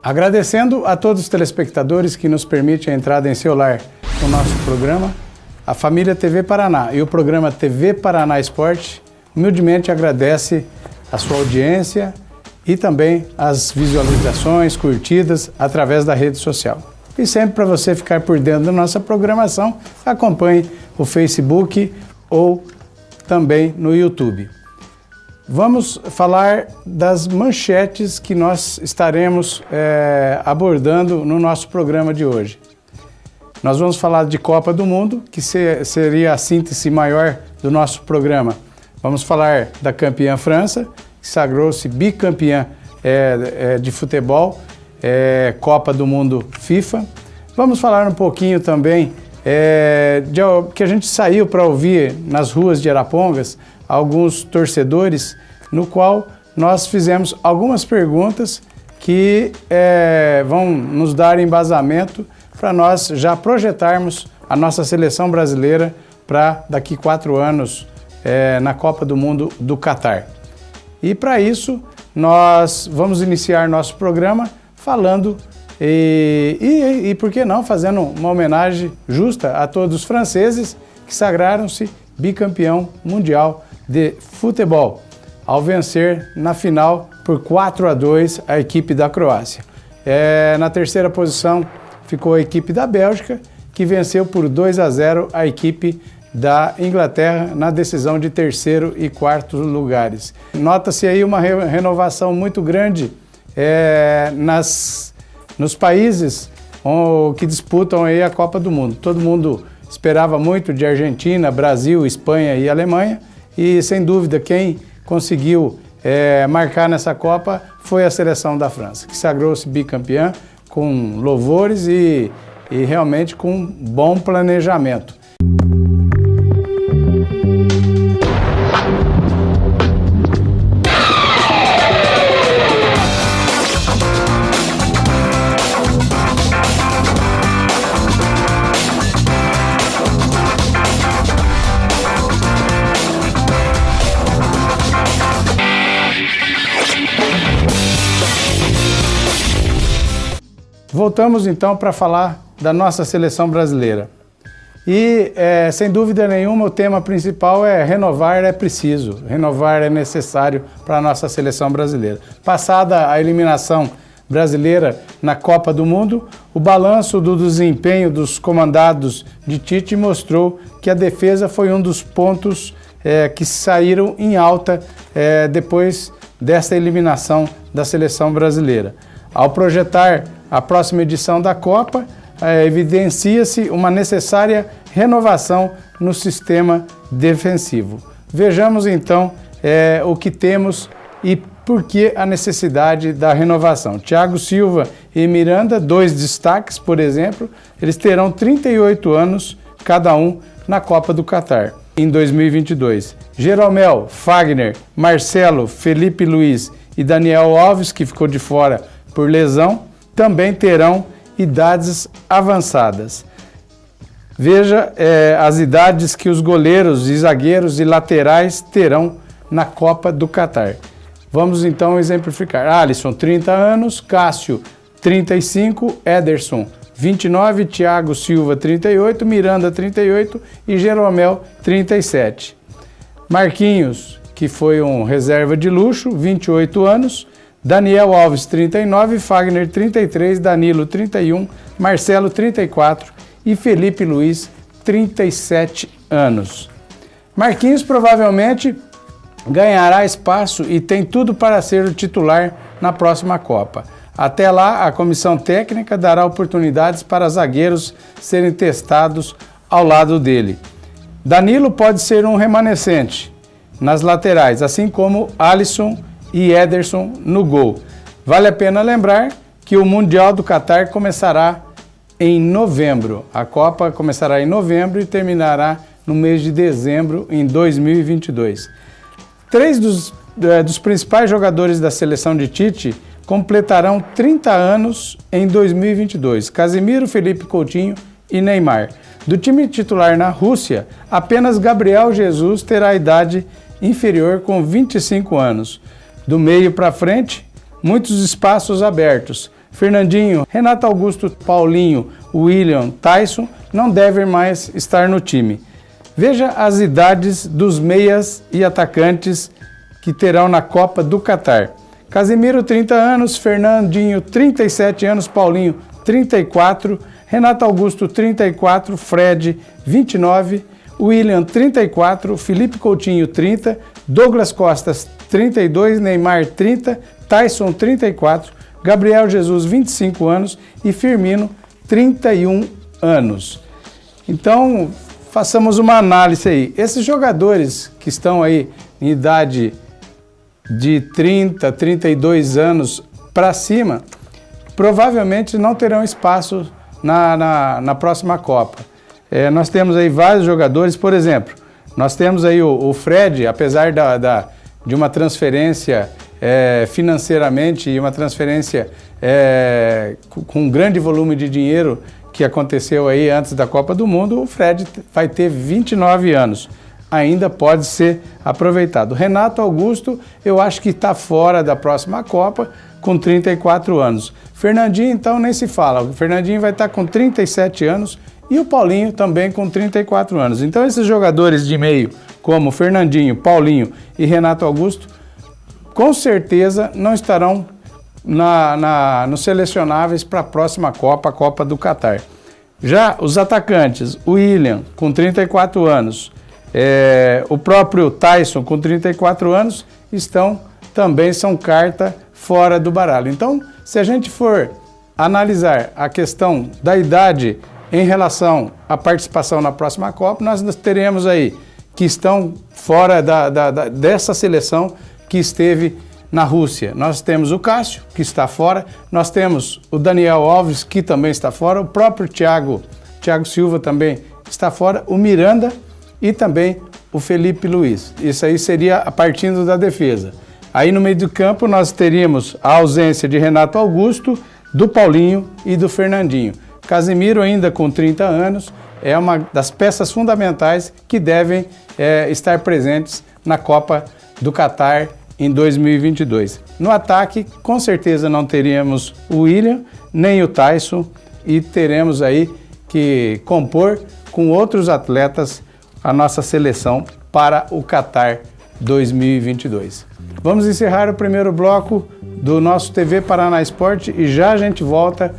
Agradecendo a todos os telespectadores que nos permitem a entrada em seu lar no nosso programa, a família TV Paraná e o programa TV Paraná Esporte humildemente agradece a sua audiência e também as visualizações, curtidas através da rede social. E sempre para você ficar por dentro da nossa programação, acompanhe o Facebook ou também no YouTube. Vamos falar das manchetes que nós estaremos abordando no nosso programa de hoje. Nós vamos falar de Copa do Mundo, que seria a síntese maior do nosso programa. Vamos falar da campeã França, que sagrou-se bicampeã de futebol, Copa do Mundo FIFA. Vamos falar um pouquinho também que a gente saiu para ouvir nas ruas de Arapongas alguns torcedores, no qual nós fizemos algumas perguntas que vão nos dar embasamento para nós já projetarmos a nossa seleção brasileira para daqui 4 anos na Copa do Mundo do Catar. E para isso, nós vamos iniciar nosso programa falando e por que não, fazendo uma homenagem justa a todos os franceses que sagraram-se bicampeão mundial de futebol, ao vencer na final por 4-2 a equipe da Croácia. Na terceira posição ficou a equipe da Bélgica, que venceu por 2-0 a equipe da Inglaterra na decisão de terceiro e quarto lugares. Nota-se aí uma renovação muito grande nos países que disputam aí a Copa do Mundo. Todo mundo esperava muito de Argentina, Brasil, Espanha e Alemanha, e sem dúvida quem conseguiu marcar nessa Copa foi a seleção da França, que sagrou-se bicampeã com louvores e realmente com bom planejamento. Voltamos então para falar da nossa seleção brasileira. E sem dúvida nenhuma o tema principal é renovar é preciso, renovar é necessário para a nossa seleção brasileira. Passada a eliminação brasileira na Copa do Mundo, o balanço do desempenho dos comandados de Tite mostrou que a defesa foi um dos pontos que saíram em alta depois desta eliminação da seleção brasileira. Ao projetar a próxima edição da Copa, evidencia-se uma necessária renovação no sistema defensivo. Vejamos então o que temos e por que a necessidade da renovação. Thiago Silva e Miranda, 2 destaques, por exemplo, eles terão 38 anos cada um na Copa do Catar em 2022. Jeromel, Fagner, Marcelo, Felipe Luiz e Daniel Alves, que ficou de fora por lesão, também terão idades avançadas. Veja as idades que os goleiros e zagueiros e laterais terão na Copa do Catar. Vamos então exemplificar. Alisson, 30 anos, Cássio, 35, Ederson, 29, Thiago Silva, 38, Miranda, 38 e Jeromel, 37. Marquinhos, que foi um reserva de luxo, 28 anos, Daniel Alves, 39, Fagner, 33, Danilo, 31, Marcelo, 34 e Felipe Luiz, 37 anos. Marquinhos provavelmente ganhará espaço e tem tudo para ser o titular na próxima Copa. Até lá, a comissão técnica dará oportunidades para zagueiros serem testados ao lado dele. Danilo pode ser um remanescente nas laterais, assim como Alisson e Ederson no gol. Vale a pena lembrar que o Mundial do Catar começará em novembro. A Copa começará em novembro e terminará no mês de dezembro em 2022. 3 dos principais jogadores da seleção de Tite completarão 30 anos em 2022. Casemiro, Felipe Coutinho e Neymar. Do time titular na Rússia, apenas Gabriel Jesus terá idade inferior com 25 anos. Do meio para frente, muitos espaços abertos. Fernandinho, Renato Augusto, Paulinho, William, Tyson não devem mais estar no time. Veja as idades dos meias e atacantes que terão na Copa do Catar. Casemiro, 30 anos, Fernandinho, 37 anos, Paulinho, 34, Renato Augusto, 34, Fred, 29, William, 34, Felipe Coutinho, 30, Douglas Costas, 32, Neymar, 30, Tyson, 34, Gabriel Jesus, 25 anos e Firmino, 31 anos. Então, façamos uma análise aí. Esses jogadores que estão aí em idade de 30, 32 anos para cima, provavelmente não terão espaço na próxima Copa. Nós temos aí vários jogadores, por exemplo, nós temos aí o Fred, apesar de uma transferência financeiramente e uma transferência com um grande volume de dinheiro que aconteceu aí antes da Copa do Mundo, o Fred vai ter 29 anos. Ainda pode ser aproveitado. Renato Augusto, eu acho que está fora da próxima Copa, com 34 anos. Fernandinho, então, nem se fala. O Fernandinho vai estar com 37 anos e o Paulinho também com 34 anos. Então, esses jogadores de meio, como Fernandinho, Paulinho e Renato Augusto, com certeza não estarão nos selecionáveis para a próxima Copa, a Copa do Catar. Já os atacantes, o William, com 34 anos, o próprio Tyson, com 34 anos, também são carta fora do baralho. Então, se a gente for analisar a questão da idade em relação à participação na próxima Copa, nós teremos aí que estão fora dessa seleção que esteve na Rússia. Nós temos o Cássio, que está fora, nós temos o Daniel Alves, que também está fora, o próprio Thiago Silva também está fora, o Miranda e também o Felipe Luiz. Isso aí seria a partindo da defesa. Aí no meio do campo nós teríamos a ausência de Renato Augusto, do Paulinho e do Fernandinho. Casemiro, ainda com 30 anos, é uma das peças fundamentais que devem estar presentes na Copa do Catar em 2022. No ataque, com certeza não teríamos o William, nem o Tyson, e teremos aí que compor com outros atletas a nossa seleção para o Catar 2022. Vamos encerrar o primeiro bloco do nosso TV Paraná Esporte e já a gente volta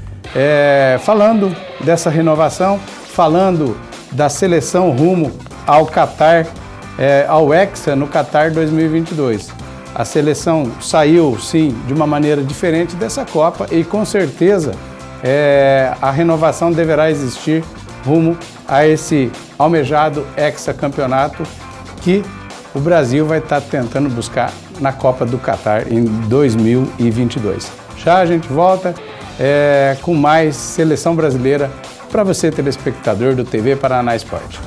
falando dessa renovação, falando da seleção rumo ao Catar, ao Hexa no Catar 2022. A seleção saiu, sim, de uma maneira diferente dessa Copa e, com certeza, a renovação deverá existir rumo a esse almejado hexacampeonato que o Brasil vai estar tentando buscar na Copa do Catar em 2022. Já a gente volta com mais seleção brasileira para você, telespectador do TV Paraná Esporte.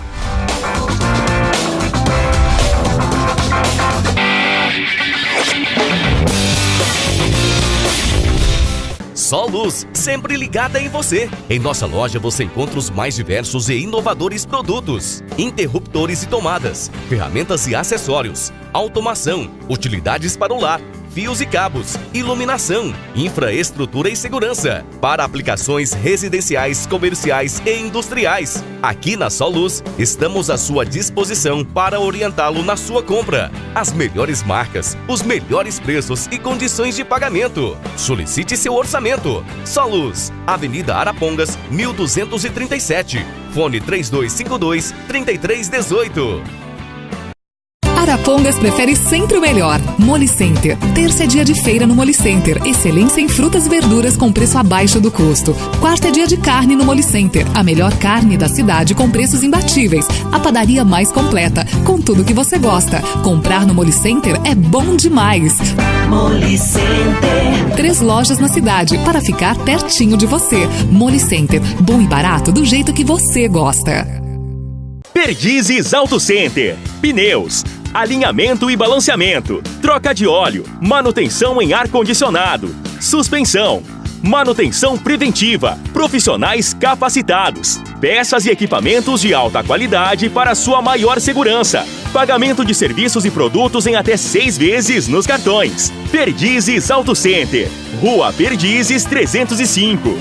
Só Luz, sempre ligada em você. Em nossa loja você encontra os mais diversos e inovadores produtos: interruptores e tomadas, ferramentas e acessórios, automação, utilidades para o lar, fios e cabos, iluminação, infraestrutura e segurança, para aplicações residenciais, comerciais e industriais. Aqui na Só Luz, estamos à sua disposição para orientá-lo na sua compra. As melhores marcas, os melhores preços e condições de pagamento. Solicite seu orçamento. Só Luz, Avenida Arapongas, 1237. Fone 3252-3318. Arapongas prefere sempre o melhor. Moli Center. Terça é dia de feira no Moli Center. Excelência em frutas e verduras com preço abaixo do custo. Quarta é dia de carne no Moli Center. A melhor carne da cidade com preços imbatíveis. A padaria mais completa, com tudo que você gosta. Comprar no Moli Center é bom demais. Moli Center. 3 lojas na cidade para ficar pertinho de você. Moli Center. Bom e barato do jeito que você gosta. Perdizes Auto Center. Pneus, alinhamento e balanceamento, troca de óleo, manutenção em ar-condicionado, suspensão, manutenção preventiva, profissionais capacitados, peças e equipamentos de alta qualidade para sua maior segurança. Pagamento de serviços e produtos em até 6 vezes nos cartões. Perdizes Auto Center, Rua Perdizes 305.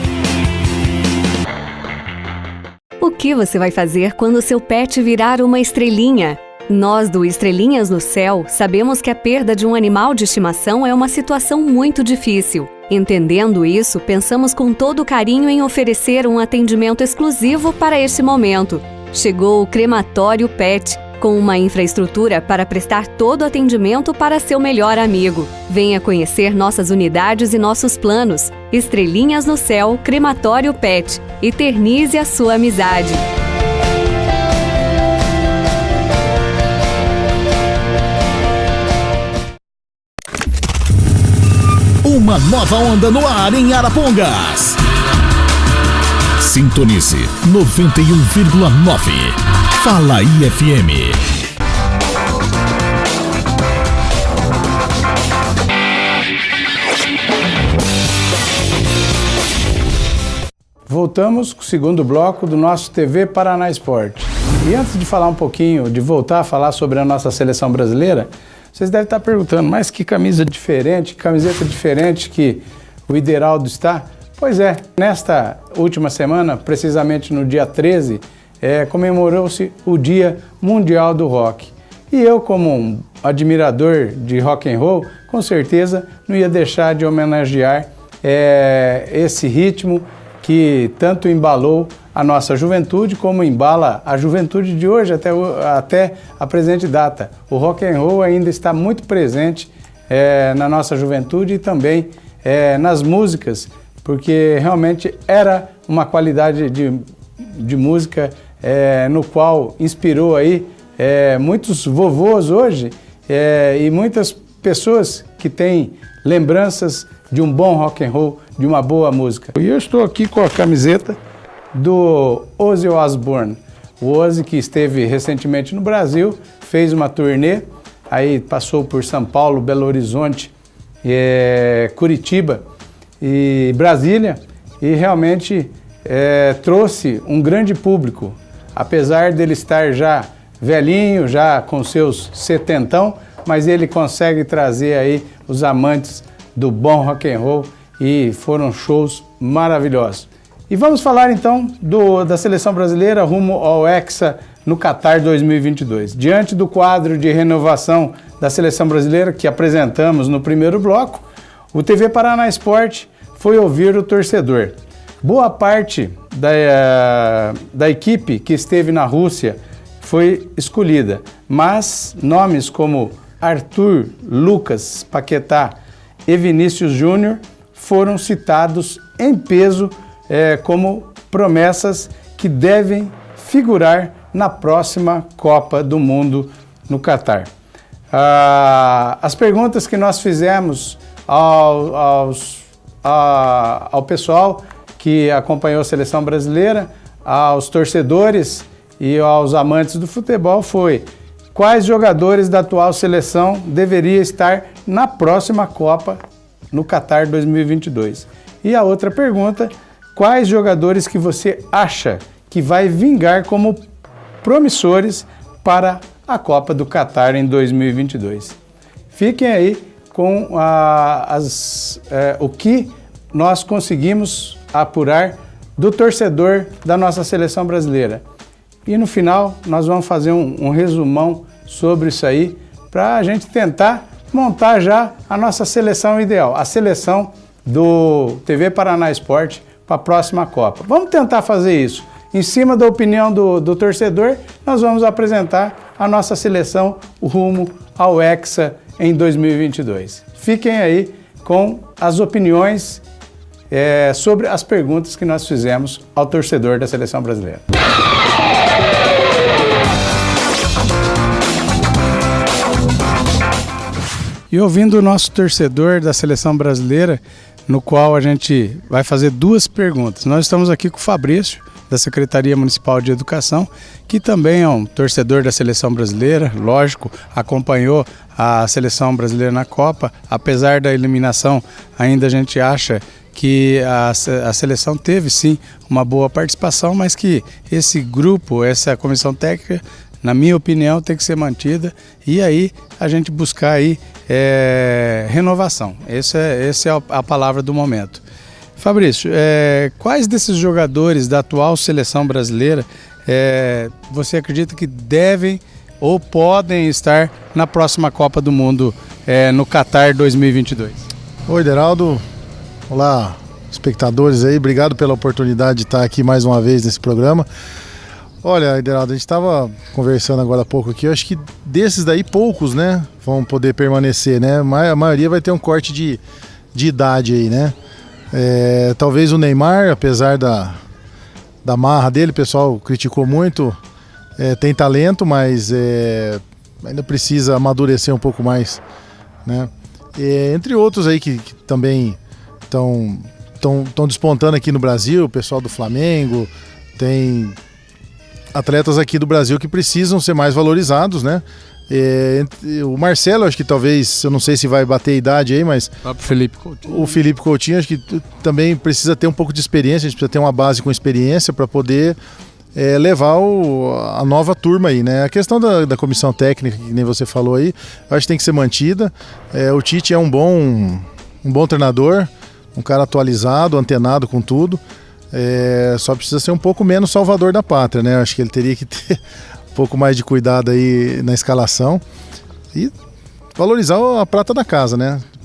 O que você vai fazer quando seu pet virar uma estrelinha? Nós do Estrelinhas no Céu sabemos que a perda de um animal de estimação é uma situação muito difícil. Entendendo isso, pensamos com todo carinho em oferecer um atendimento exclusivo para este momento. Chegou o Crematório Pet, com uma infraestrutura para prestar todo o atendimento para seu melhor amigo. Venha conhecer nossas unidades e nossos planos. Estrelinhas no Céu, Crematório Pet. Eternize a sua amizade. Uma nova onda no ar em Arapongas. Sintonize 91,9. Fala IFM. Voltamos com o segundo bloco do nosso TV Paraná Esporte. E antes de falar um pouquinho, de voltar a falar sobre a nossa seleção brasileira, vocês devem estar perguntando, mas que camisa diferente, que camiseta diferente que o Ideraldo está? Pois é, nesta última semana, precisamente no dia 13, comemorou-se o Dia Mundial do Rock. E eu, como um admirador de rock and roll, com certeza não ia deixar de homenagear esse ritmo que tanto embalou a nossa juventude, como embala a juventude de hoje até a presente data. O rock and roll ainda está muito presente na nossa juventude e também nas músicas, porque realmente era uma qualidade de música no qual inspirou aí muitos vovôs hoje e muitas pessoas que têm lembranças de um bom rock and roll, de uma boa música. E eu estou aqui com a camiseta do Ozzy Osbourne. O Ozzy, que esteve recentemente no Brasil, fez uma turnê, aí passou por São Paulo, Belo Horizonte, Curitiba e Brasília, e realmente trouxe um grande público. Apesar dele estar já velhinho, já com seus 70, mas ele consegue trazer aí os amantes do bom rock and roll e foram shows maravilhosos. E vamos falar então da seleção brasileira rumo ao Hexa no Qatar 2022. Diante do quadro de renovação da seleção brasileira que apresentamos no primeiro bloco, o TV Paraná Esporte foi ouvir o torcedor. Boa parte da equipe que esteve na Rússia foi escolhida, mas nomes como Arthur, Lucas, Paquetá e Vinícius Júnior foram citados em peso como promessas que devem figurar na próxima Copa do Mundo no Qatar. As perguntas que nós fizemos ao pessoal que acompanhou a seleção brasileira, aos torcedores e aos amantes do futebol foi: quais jogadores da atual seleção deveriam estar na próxima Copa no Qatar 2022? E a outra pergunta: quais jogadores que você acha que vai vingar como promissores para a Copa do Qatar em 2022? Fiquem aí com o que nós conseguimos apurar do torcedor da nossa seleção brasileira. E no final nós vamos fazer um resumão sobre isso aí para a gente tentar montar já a nossa seleção ideal, a seleção do TV Paraná Esporte para a próxima Copa. Vamos tentar fazer isso. Em cima da opinião do torcedor, nós vamos apresentar a nossa seleção rumo ao Hexa em 2022. Fiquem aí com as opiniões sobre as perguntas que nós fizemos ao torcedor da seleção brasileira. E ouvindo o nosso torcedor da seleção brasileira, no qual a gente vai fazer duas perguntas. Nós estamos aqui com o Fabrício, da Secretaria Municipal de Educação, que também é um torcedor da seleção brasileira, lógico, acompanhou a seleção brasileira na Copa. Apesar da eliminação, ainda a gente acha que a seleção teve sim uma boa participação, mas que esse grupo, essa comissão técnica, na minha opinião, tem que ser mantida e aí a gente buscar aí renovação. Essa é a palavra do momento. Fabrício, quais desses jogadores da atual seleção brasileira você acredita que devem ou podem estar na próxima Copa do Mundo no Qatar 2022? Oi, Ideraldo. Olá, espectadores aí. Obrigado pela oportunidade de estar aqui mais uma vez nesse programa. Olha, Ideraldo, a gente estava conversando agora há pouco aqui. Eu acho que desses daí, poucos, né, vão poder permanecer, né? A maioria vai ter um corte de idade aí, né? Talvez o Neymar, apesar da marra dele, o pessoal criticou muito, tem talento, mas ainda precisa amadurecer um pouco mais, né? Entre outros aí que também estão despontando aqui no Brasil, o pessoal do Flamengo, tem atletas aqui do Brasil que precisam ser mais valorizados, né? O Marcelo, acho que talvez, eu não sei se vai bater a idade aí, mas o Felipe Coutinho acho que também precisa ter um pouco de experiência, a gente precisa ter uma base com experiência para poder levar a nova turma aí, né? A questão da comissão técnica, que nem você falou aí, eu acho que tem que ser mantida. O Tite é um bom treinador, um cara atualizado, antenado com tudo, só precisa ser um pouco menos salvador da pátria, né? Eu acho que ele teria que ter um pouco mais de cuidado aí na escalação e valorizar a prata da casa, né? O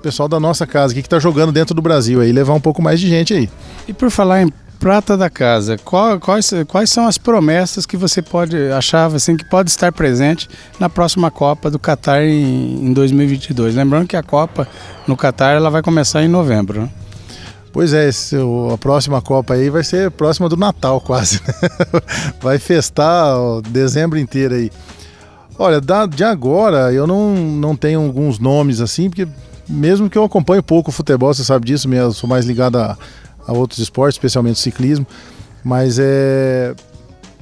pessoal da nossa casa aqui que tá jogando dentro do Brasil aí, levar um pouco mais de gente aí. E por falar em prata da casa, quais são as promessas que você achava assim, que pode estar presente na próxima Copa do Qatar em 2022? Lembrando que a Copa no Qatar ela vai começar em novembro, né? Pois é, a próxima Copa aí vai ser próxima do Natal quase, né? Vai festar dezembro inteiro aí. Olha, de agora eu não tenho alguns nomes assim, porque mesmo que eu acompanho pouco o futebol, você sabe disso, eu sou mais ligado a outros esportes, especialmente o ciclismo, mas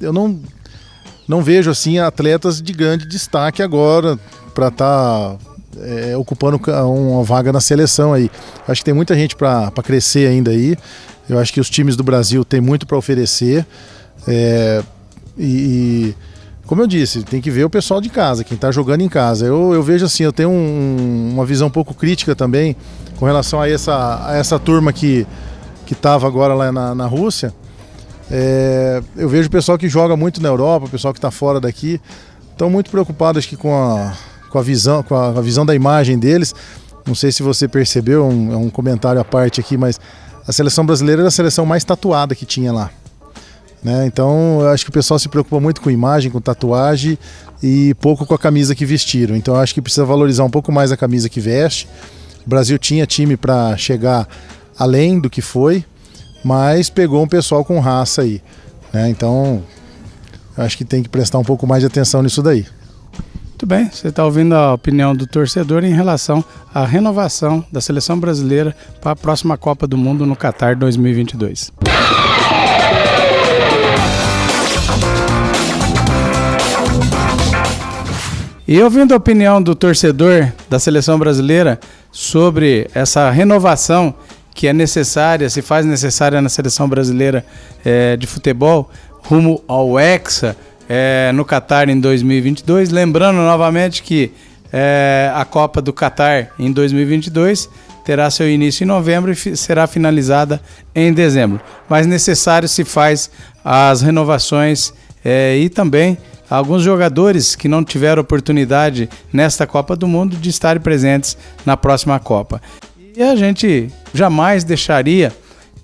eu não vejo assim atletas de grande destaque agora para estar ocupando uma vaga na seleção aí. Acho que tem muita gente para crescer ainda aí. Eu acho que os times do Brasil têm muito para oferecer e como eu disse, tem que ver o pessoal de casa, quem está jogando em casa. Eu vejo assim, eu tenho uma visão um pouco crítica também com relação a essa turma que estava agora lá na Rússia. Eu vejo o pessoal que joga muito na Europa, o pessoal que está fora daqui, estão muito preocupados acho que com a visão da imagem deles. Não sei se você percebeu, é um comentário à parte aqui, mas a seleção brasileira era a seleção mais tatuada que tinha lá, né? Então eu acho que o pessoal se preocupa muito com imagem, com tatuagem e pouco com a camisa que vestiram. Então eu acho que precisa valorizar um pouco mais a camisa que veste. O Brasil tinha time para chegar além do que foi, mas pegou um pessoal com raça aí, né? Então eu acho que tem que prestar um pouco mais de atenção nisso daí. Muito bem, você está ouvindo a opinião do torcedor em relação à renovação da seleção brasileira para a próxima Copa do Mundo no Qatar 2022. E ouvindo a opinião do torcedor da seleção brasileira sobre essa renovação que é necessária, se faz necessária na seleção brasileira de futebol, rumo ao Hexa, no Qatar em 2022. Lembrando novamente que a Copa do Qatar em 2022 terá seu início em novembro e será finalizada em dezembro. Mas necessário se faz as renovações e também alguns jogadores que não tiveram oportunidade nesta Copa do Mundo de estarem presentes na próxima Copa. E a gente jamais deixaria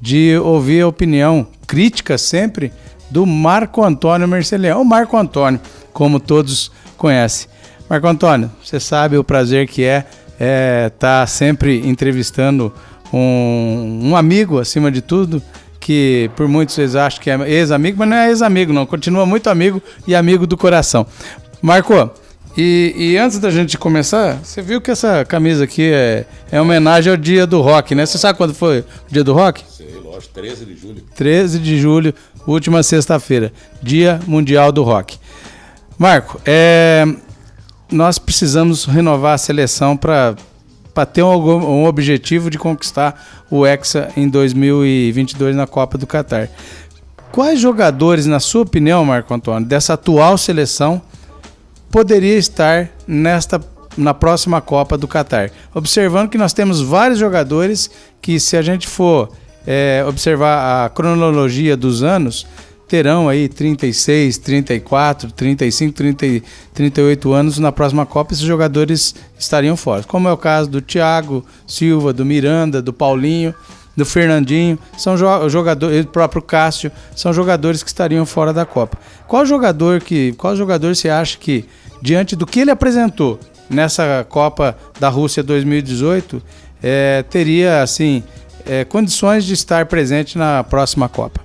de ouvir a opinião crítica sempre do Marco Antônio Mercelian, o Marco Antônio, como todos conhecem. Marco Antônio, você sabe o prazer que estar sempre entrevistando um amigo, acima de tudo, que por muitos vocês acham que é ex-amigo, mas não é ex-amigo não, continua muito amigo e amigo do coração. Marco, e antes da gente começar, você viu que essa camisa aqui é homenagem ao Dia do Rock, né? Você sabe quando foi o Dia do Rock? Sei, lógico, 13 de julho. 13 de julho, última sexta-feira, Dia Mundial do Rock. Marco, nós precisamos renovar a seleção para ter um objetivo de conquistar o Hexa em 2022 na Copa do Qatar. quais jogadores, na sua opinião, Marco Antônio, dessa atual seleção poderia estar na próxima Copa do Catar? Observando que nós temos vários jogadores que, se a gente for observar a cronologia dos anos, terão aí 36, 34, 35, 38 anos na próxima Copa. Esses jogadores estariam fora, como é o caso do Thiago Silva, do Miranda, do Paulinho, do Fernandinho, são jogadores, do próprio Cássio, são jogadores que estariam fora da Copa. Qual jogador você acha que, diante do que ele apresentou nessa Copa da Rússia 2018, teria assim condições de estar presente na próxima Copa?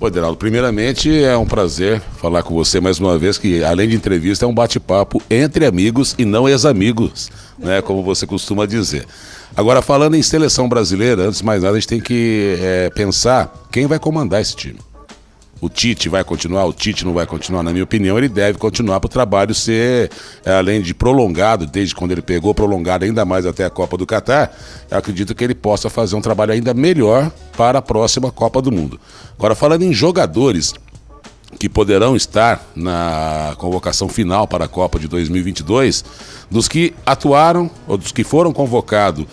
Ô, Ederaldo, primeiramente é um prazer falar com você mais uma vez, que além de entrevista é um bate-papo entre amigos e não ex-amigos, né, como você costuma dizer. Agora, falando em seleção brasileira, antes de mais nada a gente tem que pensar quem vai comandar esse time. O Tite vai continuar? O Tite não vai continuar? Na minha opinião, ele deve continuar para o trabalho ser, além de prolongado, desde quando ele pegou, prolongado ainda mais até a Copa do Catar. Eu acredito que ele possa fazer um trabalho ainda melhor para a próxima Copa do Mundo. Agora, falando em jogadores que poderão estar na convocação final para a Copa de 2022, dos que atuaram ou dos que foram convocados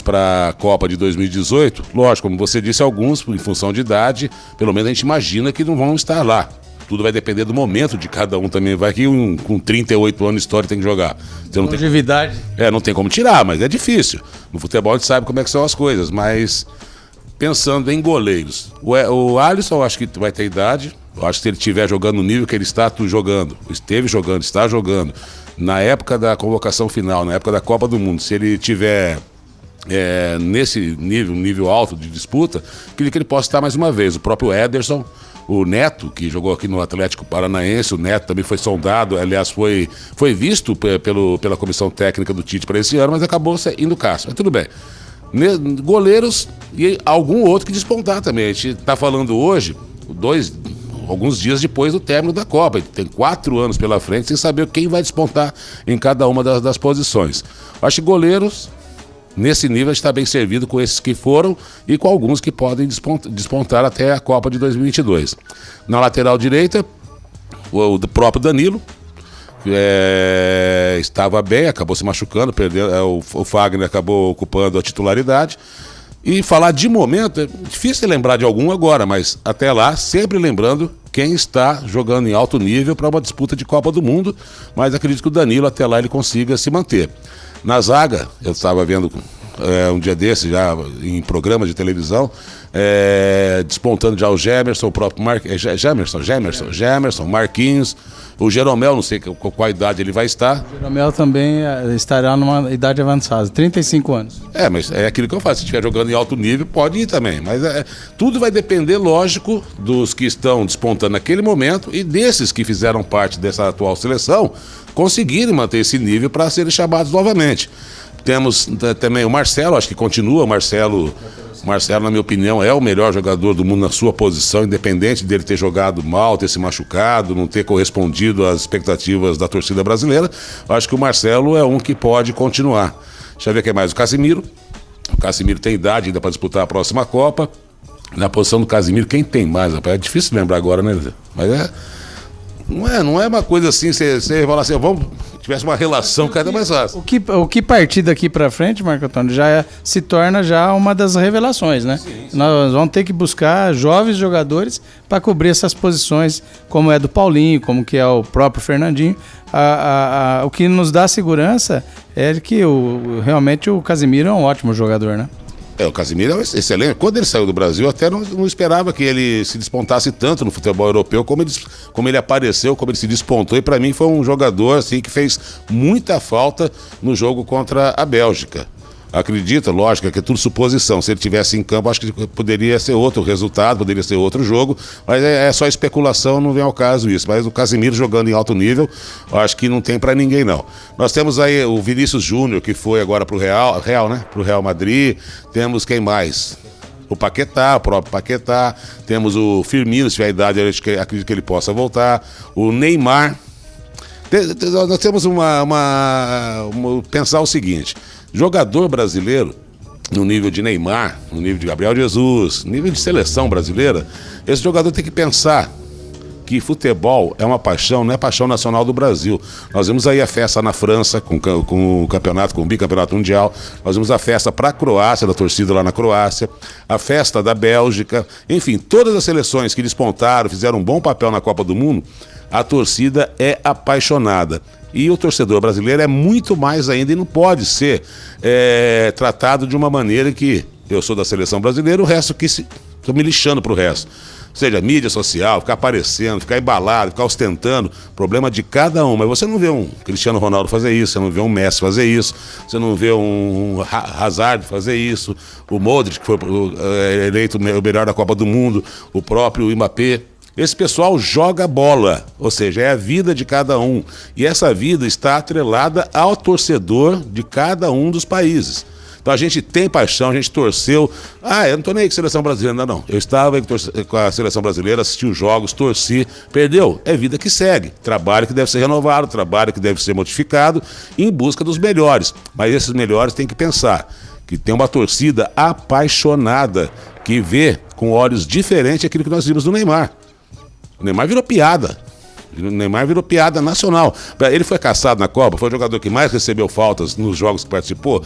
para a Copa de 2018, lógico, como você disse, alguns, em função de idade, pelo menos a gente imagina que não vão estar lá. Tudo vai depender do momento de cada um também. Vai que com 38 anos de história tem que jogar. Longevidade. Não tem como tirar, mas é difícil. No futebol a gente sabe como é que são as coisas, mas pensando em goleiros, o Alisson eu acho que vai ter idade. Eu acho que se ele estiver jogando no nível que ele está esteve jogando, está jogando, na época da convocação final, na época da Copa do Mundo, se ele tiver nesse nível alto de disputa, queria que ele possa estar mais uma vez. O próprio Ederson, o Neto, que jogou aqui no Atlético Paranaense, o Neto também foi sondado, aliás, foi visto pela comissão técnica do Tite para esse ano, mas acabou indo Cássio. Mas tudo bem. Goleiros e algum outro que despontar também. A gente está falando hoje, alguns dias depois do término da Copa. Ele tem 4 anos pela frente sem saber quem vai despontar em cada uma das posições. Acho que goleiros, nesse nível, está bem servido com esses que foram e com alguns que podem despontar até a Copa de 2022. Na lateral direita, o próprio Danilo, estava bem, acabou se machucando, perdeu, o Fagner acabou ocupando a titularidade. E falar de momento, é difícil lembrar de algum agora, mas até lá, sempre lembrando quem está jogando em alto nível para uma disputa de Copa do Mundo, mas acredito que o Danilo até lá ele consiga se manter. Na zaga, eu estava vendo um dia desse, já em programas de televisão, despontando já o Gemerson, o próprio Gemerson, Marquinhos, o Jeromel, não sei qual idade ele vai estar. O Jeromel também estará numa idade avançada, 35 anos. Mas é aquilo que eu faço, se estiver jogando em alto nível, pode ir também, mas tudo vai depender, lógico, dos que estão despontando naquele momento e desses que fizeram parte dessa atual seleção conseguirem manter esse nível para serem chamados novamente. Temos também o Marcelo, acho que continua. O Marcelo, na minha opinião, é o melhor jogador do mundo na sua posição, independente dele ter jogado mal, ter se machucado, não ter correspondido às expectativas da torcida brasileira. Acho que o Marcelo é um que pode continuar. Deixa eu ver quem mais. O Casimiro. O Casimiro tem idade ainda para disputar a próxima Copa. Na posição do Casimiro, quem tem mais? Rapaz? É difícil lembrar agora, né? Mas não é uma coisa assim, você falar assim, tivesse uma relação, cada mais fácil. O que partir daqui para frente, Marco Antônio, se torna já uma das revelações, né? Sim. Nós vamos ter que buscar jovens jogadores para cobrir essas posições, como é do Paulinho, como que é o próprio Fernandinho. O que nos dá segurança é que realmente o Casimiro é um ótimo jogador, né? O Casimiro é excelente. Quando ele saiu do Brasil, eu até não esperava que ele se despontasse tanto no futebol europeu, como ele apareceu, como ele se despontou. E para mim foi um jogador assim, que fez muita falta no jogo contra a Bélgica. Acredita, lógico, que é tudo suposição. Se ele estivesse em campo, acho que poderia ser outro resultado, poderia ser outro jogo, mas é só especulação, não vem ao caso isso. Mas o Casimiro jogando em alto nível, acho que não tem para ninguém, não. Nós temos aí o Vinícius Júnior, que foi agora pro Real, né? Pro Real Madrid. Temos quem mais? O próprio Paquetá. Temos o Firmino, se tiver idade, eu acredito que ele possa voltar. O Neymar. Nós temos pensar o seguinte: jogador brasileiro no nível de Neymar, no nível de Gabriel Jesus, no nível de seleção brasileira, esse jogador tem que pensar que futebol é uma paixão, não é paixão nacional do Brasil. Nós vimos aí a festa na França, com o campeonato, com o bicampeonato mundial. Nós vimos a festa para a Croácia, da torcida lá na Croácia. A festa da Bélgica. Enfim, todas as seleções que despontaram, fizeram um bom papel na Copa do Mundo, a torcida é apaixonada. E o torcedor brasileiro é muito mais ainda e não pode ser tratado de uma maneira que eu sou da seleção brasileira, o resto que estou me lixando pro resto. Seja mídia social, ficar aparecendo, ficar embalado, ficar ostentando, problema de cada um. Mas você não vê um Cristiano Ronaldo fazer isso, você não vê um Messi fazer isso, você não vê um Hazard fazer isso, o Modric, que foi eleito o melhor da Copa do Mundo, o próprio Mbappé. Esse pessoal joga bola, ou seja, é a vida de cada um. E essa vida está atrelada ao torcedor de cada um dos países. Então a gente tem paixão, a gente torceu. Eu não tô nem aí com a seleção brasileira, não. Eu estava com a seleção brasileira, assisti os jogos, torci. Perdeu? É vida que segue. Trabalho que deve ser renovado, trabalho que deve ser modificado em busca dos melhores. Mas esses melhores têm que pensar que tem uma torcida apaixonada que vê com olhos diferentes aquilo que nós vimos do Neymar. O Neymar virou piada. O Neymar virou piada nacional. Ele foi caçado na Copa, foi o jogador que mais recebeu faltas nos jogos que participou.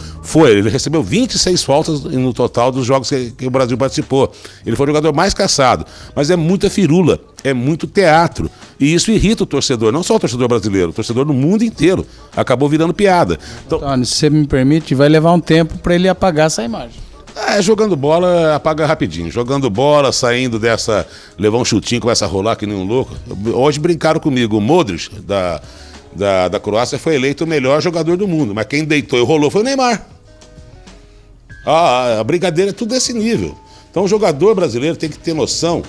Ele recebeu 26 faltas no total dos jogos que o Brasil participou. Ele foi o jogador mais caçado. Mas é muita firula, é muito teatro. E isso irrita o torcedor, não só o torcedor brasileiro, o torcedor do mundo inteiro. Acabou virando piada. Então, Tony, se você me permite, vai levar um tempo para ele apagar essa imagem. Jogando bola, apaga rapidinho. Jogando bola, saindo dessa, levar um chutinho, começa a rolar que nem um louco. Hoje brincaram comigo, o Modric, da Croácia, foi eleito o melhor jogador do mundo. Mas quem deitou e rolou foi o Neymar. A brincadeira é tudo desse nível. Então o jogador brasileiro tem que ter noção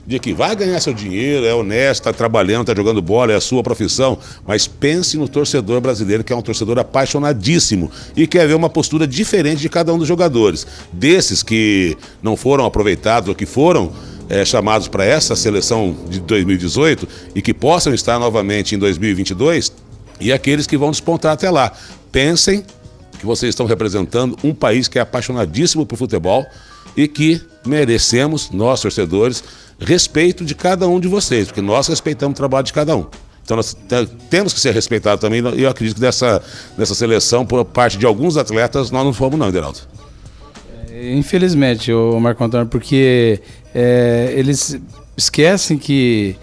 de que vai ganhar seu dinheiro, é honesto, está trabalhando, está jogando bola, é a sua profissão, mas pense no torcedor brasileiro, que é um torcedor apaixonadíssimo e quer ver uma postura diferente de cada um dos jogadores. Desses que não foram aproveitados ou que foram chamados para essa seleção de 2018 e que possam estar novamente em 2022, e aqueles que vão despontar até lá. Pensem que vocês estão representando um país que é apaixonadíssimo por futebol e que merecemos, nós torcedores, respeito de cada um de vocês, porque nós respeitamos o trabalho de cada um. Então nós temos que ser respeitados também, e eu acredito que dessa seleção, por parte de alguns atletas, nós não fomos não, Ideraldo. Infelizmente, Marco Antônio, porque eles esquecem que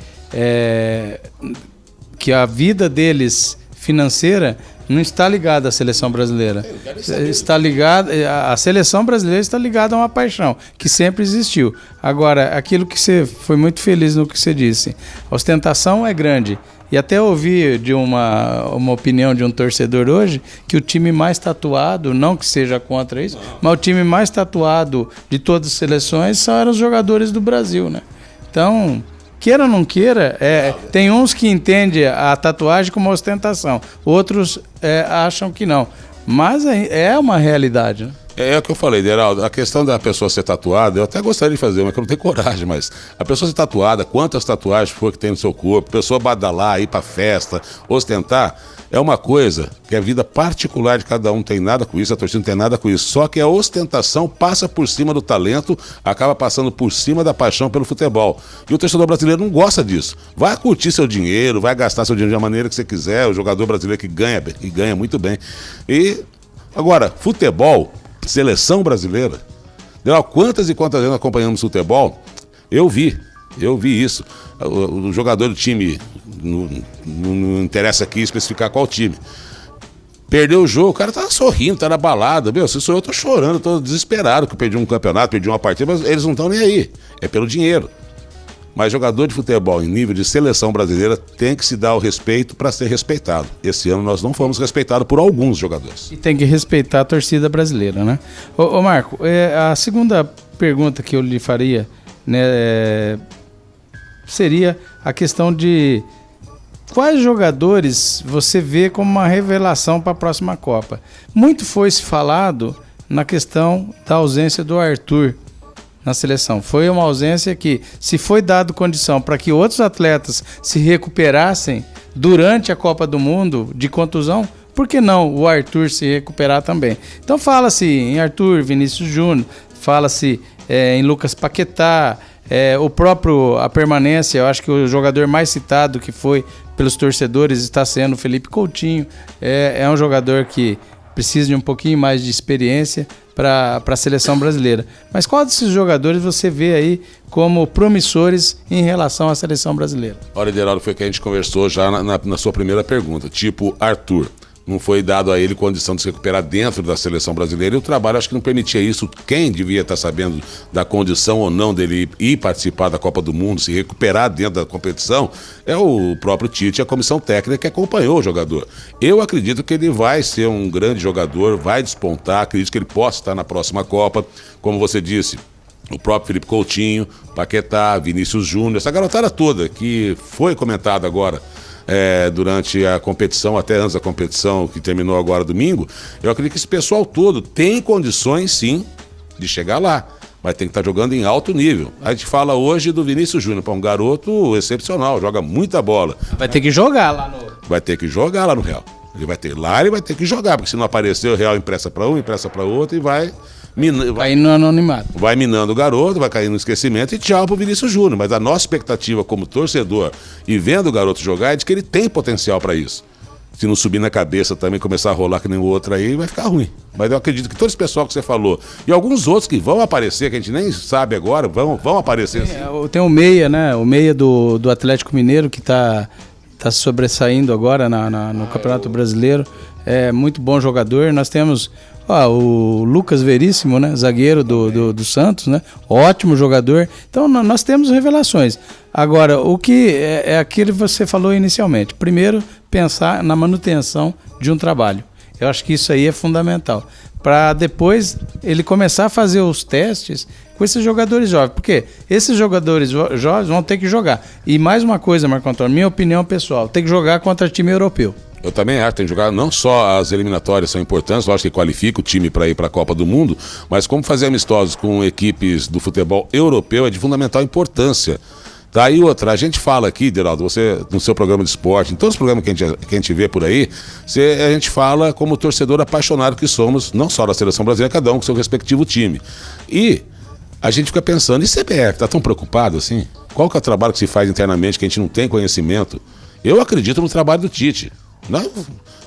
a vida deles financeira não está ligada à seleção brasileira. A seleção brasileira está ligada a uma paixão que sempre existiu. Agora, aquilo que você foi muito feliz no que você disse, a ostentação é grande. E até ouvi de uma opinião de um torcedor hoje que o time mais tatuado, não que seja contra isso, mas o time mais tatuado de todas as seleções eram os jogadores do Brasil, né? Então, queira ou não queira, tem uns que entendem a tatuagem como ostentação, outros acham que não. Mas é uma realidade, né? É o que eu falei, Deraldo, a questão da pessoa ser tatuada, eu até gostaria de fazer, mas que eu não tenho coragem, mas a pessoa ser tatuada, quantas tatuagens for que tem no seu corpo, a pessoa badalar, ir pra festa, ostentar, é uma coisa que a vida particular de cada um não tem nada com isso, a torcida não tem nada com isso, só que a ostentação passa por cima do talento, acaba passando por cima da paixão pelo futebol. E o torcedor brasileiro não gosta disso. Vai curtir seu dinheiro, vai gastar seu dinheiro da maneira que você quiser, o jogador brasileiro que ganha muito bem. E agora, futebol, seleção brasileira, quantas e quantas vezes acompanhamos futebol, eu vi isso. O jogador do time, não interessa aqui especificar qual time, perdeu o jogo, o cara tá sorrindo, tá na balada, se sou eu, tô chorando, tô desesperado que eu perdi um campeonato, perdi uma partida, mas eles não estão nem aí, é pelo dinheiro. Mas jogador de futebol em nível de seleção brasileira tem que se dar o respeito para ser respeitado. Esse ano nós não fomos respeitados por alguns jogadores. E tem que respeitar a torcida brasileira, né? Ô Marco, a segunda pergunta que eu lhe faria, né, seria a questão de quais jogadores você vê como uma revelação para a próxima Copa. Muito foi se falado na questão da ausência do Arthur na seleção. Foi uma ausência que, se foi dado condição para que outros atletas se recuperassem durante a Copa do Mundo de contusão, por que não o Arthur se recuperar também? Então fala-se em Arthur, Vinícius Júnior, fala-se em Lucas Paquetá, a permanência, eu acho que o jogador mais citado que foi pelos torcedores está sendo o Felipe Coutinho. É um jogador que precisa de um pouquinho mais de experiência para a seleção brasileira. Mas qual desses jogadores você vê aí como promissores em relação à seleção brasileira? Olha, Ederaldo, foi o que a gente conversou já na sua primeira pergunta. Tipo, Arthur. Não foi dado a ele condição de se recuperar dentro da seleção brasileira e o trabalho acho que não permitia isso. Quem devia estar sabendo da condição ou não dele ir participar da Copa do Mundo, se recuperar dentro da competição, é o próprio Tite e a comissão técnica que acompanhou o jogador. Eu acredito que ele vai ser um grande jogador, vai despontar, acredito que ele possa estar na próxima Copa, como você disse. O próprio Felipe Coutinho, Paquetá, Vinícius Júnior, essa garotada toda que foi comentada agora durante a competição, até antes da competição que terminou agora domingo, eu acredito que esse pessoal todo tem condições sim de chegar lá, mas tem que estar jogando em alto nível. A gente fala hoje do Vinícius Júnior, um garoto excepcional, joga muita bola. Vai ter que jogar lá no... Vai ter que jogar lá no Real. Ele vai ter que jogar, porque se não aparecer o Real empresta para um, empresta para outro e vai no anonimato. Vai minando o garoto, vai cair no esquecimento e tchau pro Vinícius Júnior. Mas a nossa expectativa como torcedor e vendo o garoto jogar é de que ele tem potencial para isso. Se não subir na cabeça também, começar a rolar que nem o outro aí, vai ficar ruim. Mas eu acredito que todo esse pessoal que você falou e alguns outros que vão aparecer, que a gente nem sabe agora, vão aparecer assim. Tem o meia, né? O meia do Atlético Mineiro que tá sobressaindo agora no Campeonato Brasileiro. É muito bom jogador. Nós temos o Lucas Veríssimo, né? Zagueiro do Santos, né? Ótimo jogador. Então nós temos revelações. Agora, o que é aquilo que você falou inicialmente. Primeiro, pensar na manutenção de um trabalho. Eu acho que isso aí é fundamental. Para depois ele começar a fazer os testes com esses jogadores jovens. Porque esses jogadores jovens vão ter que jogar. E mais uma coisa, Marco Antônio, minha opinião pessoal, tem que jogar contra time europeu. Eu também acho que tem que jogar, não só as eliminatórias são importantes, lógico que qualifica o time para ir para a Copa do Mundo, mas como fazer amistosos com equipes do futebol europeu é de fundamental importância. Daí outra, a gente fala aqui, Deraldo, você no seu programa de esporte, em todos os programas que a gente vê por aí, a gente fala como torcedor apaixonado que somos, não só da seleção brasileira, cada um com seu respectivo time. E a gente fica pensando, e CBF, tá tão preocupado assim? Qual que é o trabalho que se faz internamente que a gente não tem conhecimento? Eu acredito no trabalho do Tite. Não,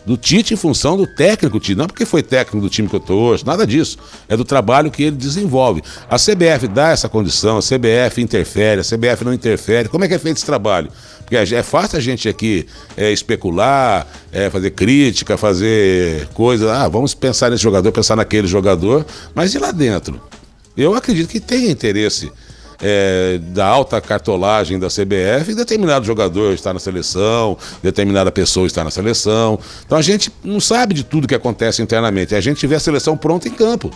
do Tite em função do técnico Tite, não porque foi técnico do time que eu estou hoje, nada disso, é do trabalho que ele desenvolve. A CBF dá essa condição, a CBF interfere, a CBF não interfere. Como é que é feito esse trabalho? Porque é fácil a gente aqui especular, fazer crítica, fazer coisa, vamos pensar nesse jogador, pensar naquele jogador, mas e lá dentro? Eu acredito que tem interesse da alta cartolagem da CBF e determinado jogador está na seleção, determinada pessoa está na seleção. Então a gente não sabe de tudo que acontece internamente, a gente vê a seleção pronta em campo,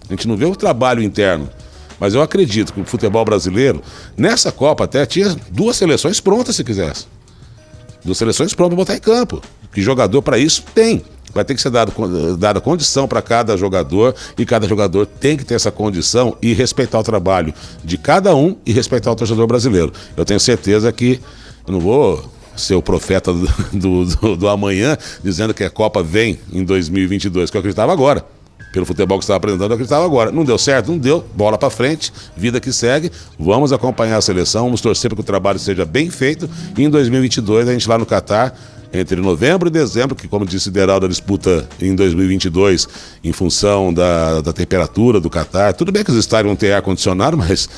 a gente não vê o trabalho interno. Mas eu acredito que o futebol brasileiro, nessa Copa até tinha 2 seleções prontas se quisesse. 2 seleções prontas para botar em campo, que jogador para isso tem. Vai ter que ser dada condição para cada jogador e cada jogador tem que ter essa condição e respeitar o trabalho de cada um e respeitar o torcedor brasileiro. Eu tenho certeza que eu não vou ser o profeta do amanhã dizendo que a Copa vem em 2022, que eu acreditava agora. Pelo futebol que você estava apresentando, eu acreditava agora. Não deu certo? Não deu. Bola para frente, vida que segue. Vamos acompanhar a seleção, vamos torcer para que o trabalho seja bem feito e em 2022 a gente lá no Catar, entre novembro e dezembro, que como disse o Deraldo, a disputa em 2022 em função da temperatura do Catar. Tudo bem que os estádios vão ter ar-condicionado, mas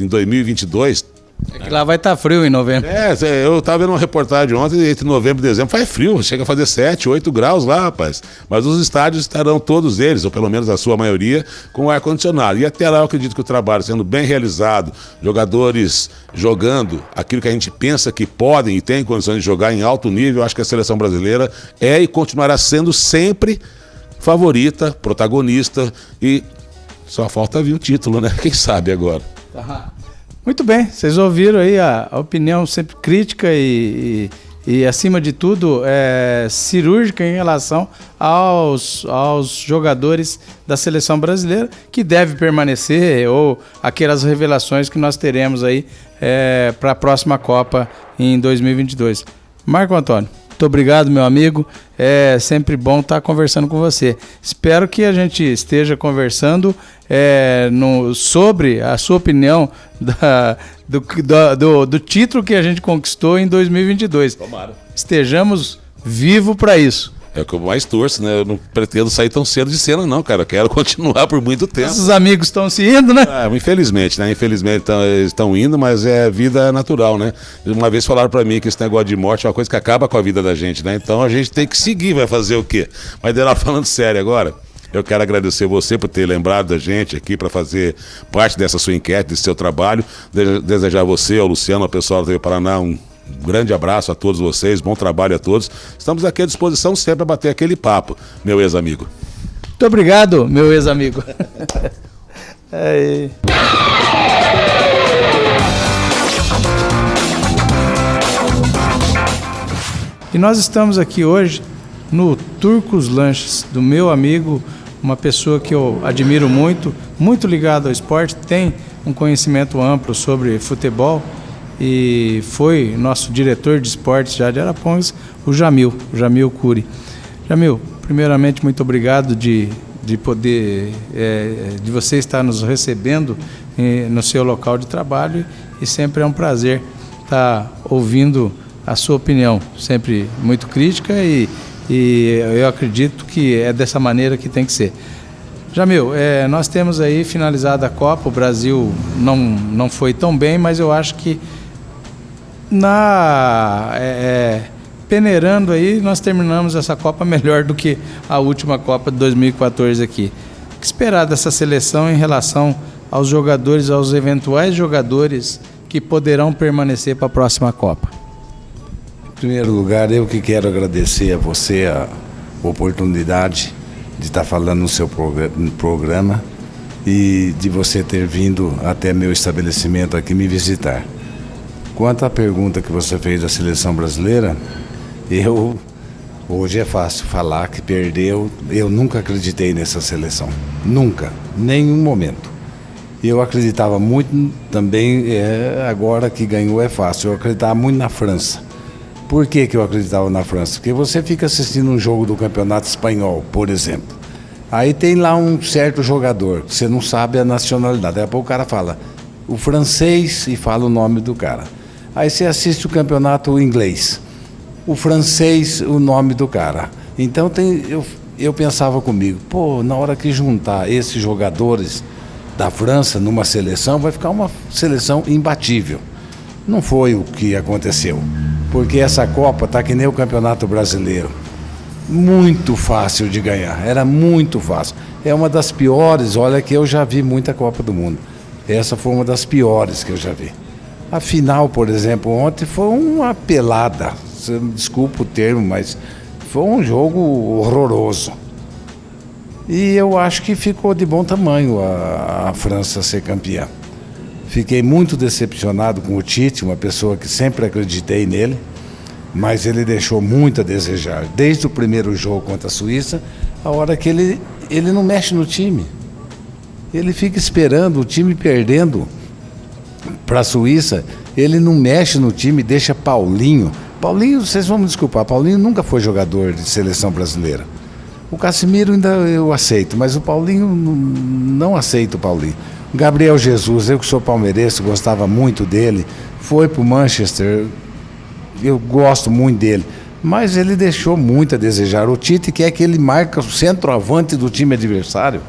em 2022... É que lá vai estar frio em novembro. Eu estava vendo uma reportagem ontem, entre novembro e dezembro faz frio, chega a fazer 7, 8 graus lá, rapaz. Mas os estádios estarão todos eles, ou pelo menos a sua maioria, com ar-condicionado. E até lá eu acredito que o trabalho sendo bem realizado, jogadores jogando aquilo que a gente pensa que podem e têm condições de jogar em alto nível, eu acho que a seleção brasileira é e continuará sendo sempre favorita, protagonista e só falta vir o título, né? Quem sabe agora. Muito bem, vocês ouviram aí a opinião sempre crítica e acima de tudo, cirúrgica em relação aos jogadores da seleção brasileira, que deve permanecer, ou aquelas revelações que nós teremos aí para a próxima Copa em 2022. Marco Antônio. Muito obrigado, meu amigo. É sempre bom estar conversando com você. Espero que a gente esteja conversando sobre a sua opinião do título que a gente conquistou em 2022. Tomara. Estejamos vivos para isso. É o que eu mais torço, né? Eu não pretendo sair tão cedo de cena, não, cara. Eu quero continuar por muito tempo. Nossos amigos estão se indo, né? Infelizmente, né? Infelizmente eles estão indo, mas é vida natural, né? Uma vez falaram pra mim que esse negócio de morte é uma coisa que acaba com a vida da gente, né? Então a gente tem que seguir, vai fazer o quê? Mas dela falando sério agora, eu quero agradecer você por ter lembrado da gente aqui para fazer parte dessa sua enquete, desse seu trabalho. Desejar a você, ao Luciano, ao pessoal do Rio Paraná, um grande abraço a todos vocês, bom trabalho a todos. Estamos aqui à disposição sempre para bater aquele papo, meu ex-amigo. Muito obrigado, meu ex-amigo. E nós estamos aqui hoje no Turcos Lanches, do meu amigo, uma pessoa que eu admiro muito, muito ligado ao esporte, tem um conhecimento amplo sobre futebol, e foi nosso diretor de esportes já de Arapongas, o Jamil Cury. Jamil, primeiramente, muito obrigado de você estar nos recebendo no seu local de trabalho, e sempre é um prazer estar ouvindo a sua opinião, sempre muito crítica, e eu acredito que é dessa maneira que tem que ser. Jamil, nós temos aí finalizada a Copa, o Brasil não foi tão bem, mas eu acho que peneirando aí, nós terminamos essa Copa melhor do que a última Copa de 2014 aqui. O que esperar dessa seleção em relação aos jogadores, aos eventuais jogadores que poderão permanecer para a próxima Copa? Em primeiro lugar, eu que quero agradecer a você a oportunidade de estar falando no seu programa e de você ter vindo até meu estabelecimento aqui me visitar. Quanto à pergunta que você fez da seleção brasileira, hoje é fácil falar que perdeu. Eu nunca acreditei nessa seleção, nunca, nenhum momento. Eu acreditava muito também, agora que ganhou é fácil, eu acreditava muito na França. Por que eu acreditava na França? Porque você fica assistindo um jogo do Campeonato Espanhol, por exemplo. Aí tem lá um certo jogador, que você não sabe a nacionalidade. Daqui a pouco o cara fala o francês e fala o nome do cara. Aí você assiste o campeonato inglês, o francês, o nome do cara. Então eu pensava comigo, na hora que juntar esses jogadores da França numa seleção, vai ficar uma seleção imbatível. Não foi o que aconteceu, porque essa Copa tá que nem o Campeonato Brasileiro. Muito fácil de ganhar, era muito fácil. É uma das piores, olha que eu já vi muita Copa do Mundo. Essa foi uma das piores que eu já vi. A final, por exemplo, ontem foi uma pelada. Desculpa o termo, mas foi um jogo horroroso. E eu acho que ficou de bom tamanho a França ser campeã. Fiquei muito decepcionado com o Tite, uma pessoa que sempre acreditei nele, mas ele deixou muito a desejar. Desde o primeiro jogo contra a Suíça, a hora que ele não mexe no time. Ele fica esperando o time perdendo para a Suíça, ele não mexe no time, deixa Paulinho. Paulinho, vocês vão me desculpar, Paulinho nunca foi jogador de seleção brasileira. O Casimiro ainda eu aceito, mas o Paulinho não aceito o Paulinho. Gabriel Jesus, eu que sou palmeirense, gostava muito dele, foi para o Manchester, eu gosto muito dele, mas ele deixou muito a desejar. O Tite quer que ele marque o centroavante do time adversário.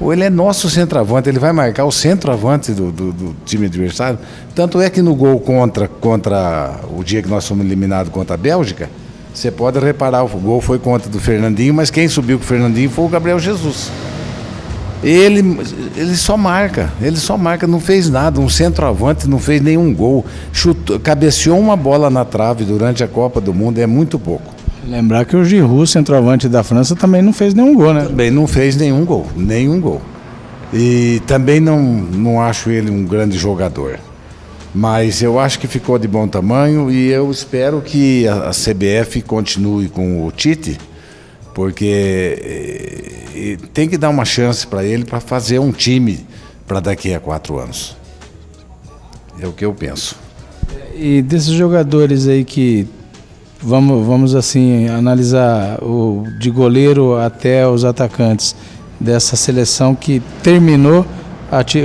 Ele é nosso centroavante, ele vai marcar o centroavante do time adversário. Tanto é que no gol contra o dia que nós fomos eliminados contra a Bélgica, você pode reparar, o gol foi contra do Fernandinho, mas quem subiu com o Fernandinho foi o Gabriel Jesus. Ele só marca, não fez nada, um centroavante não fez nenhum gol, cabeceou uma bola na trave durante a Copa do Mundo, é muito pouco. Lembrar que o Giroud, centroavante da França, também não fez nenhum gol, né? Também não fez nenhum gol. E também não acho ele um grande jogador. Mas eu acho que ficou de bom tamanho e eu espero que a CBF continue com o Tite, porque tem que dar uma chance para ele para fazer um time para daqui a 4 anos. É o que eu penso. E desses jogadores aí que vamos assim, analisar de goleiro até os atacantes dessa seleção que terminou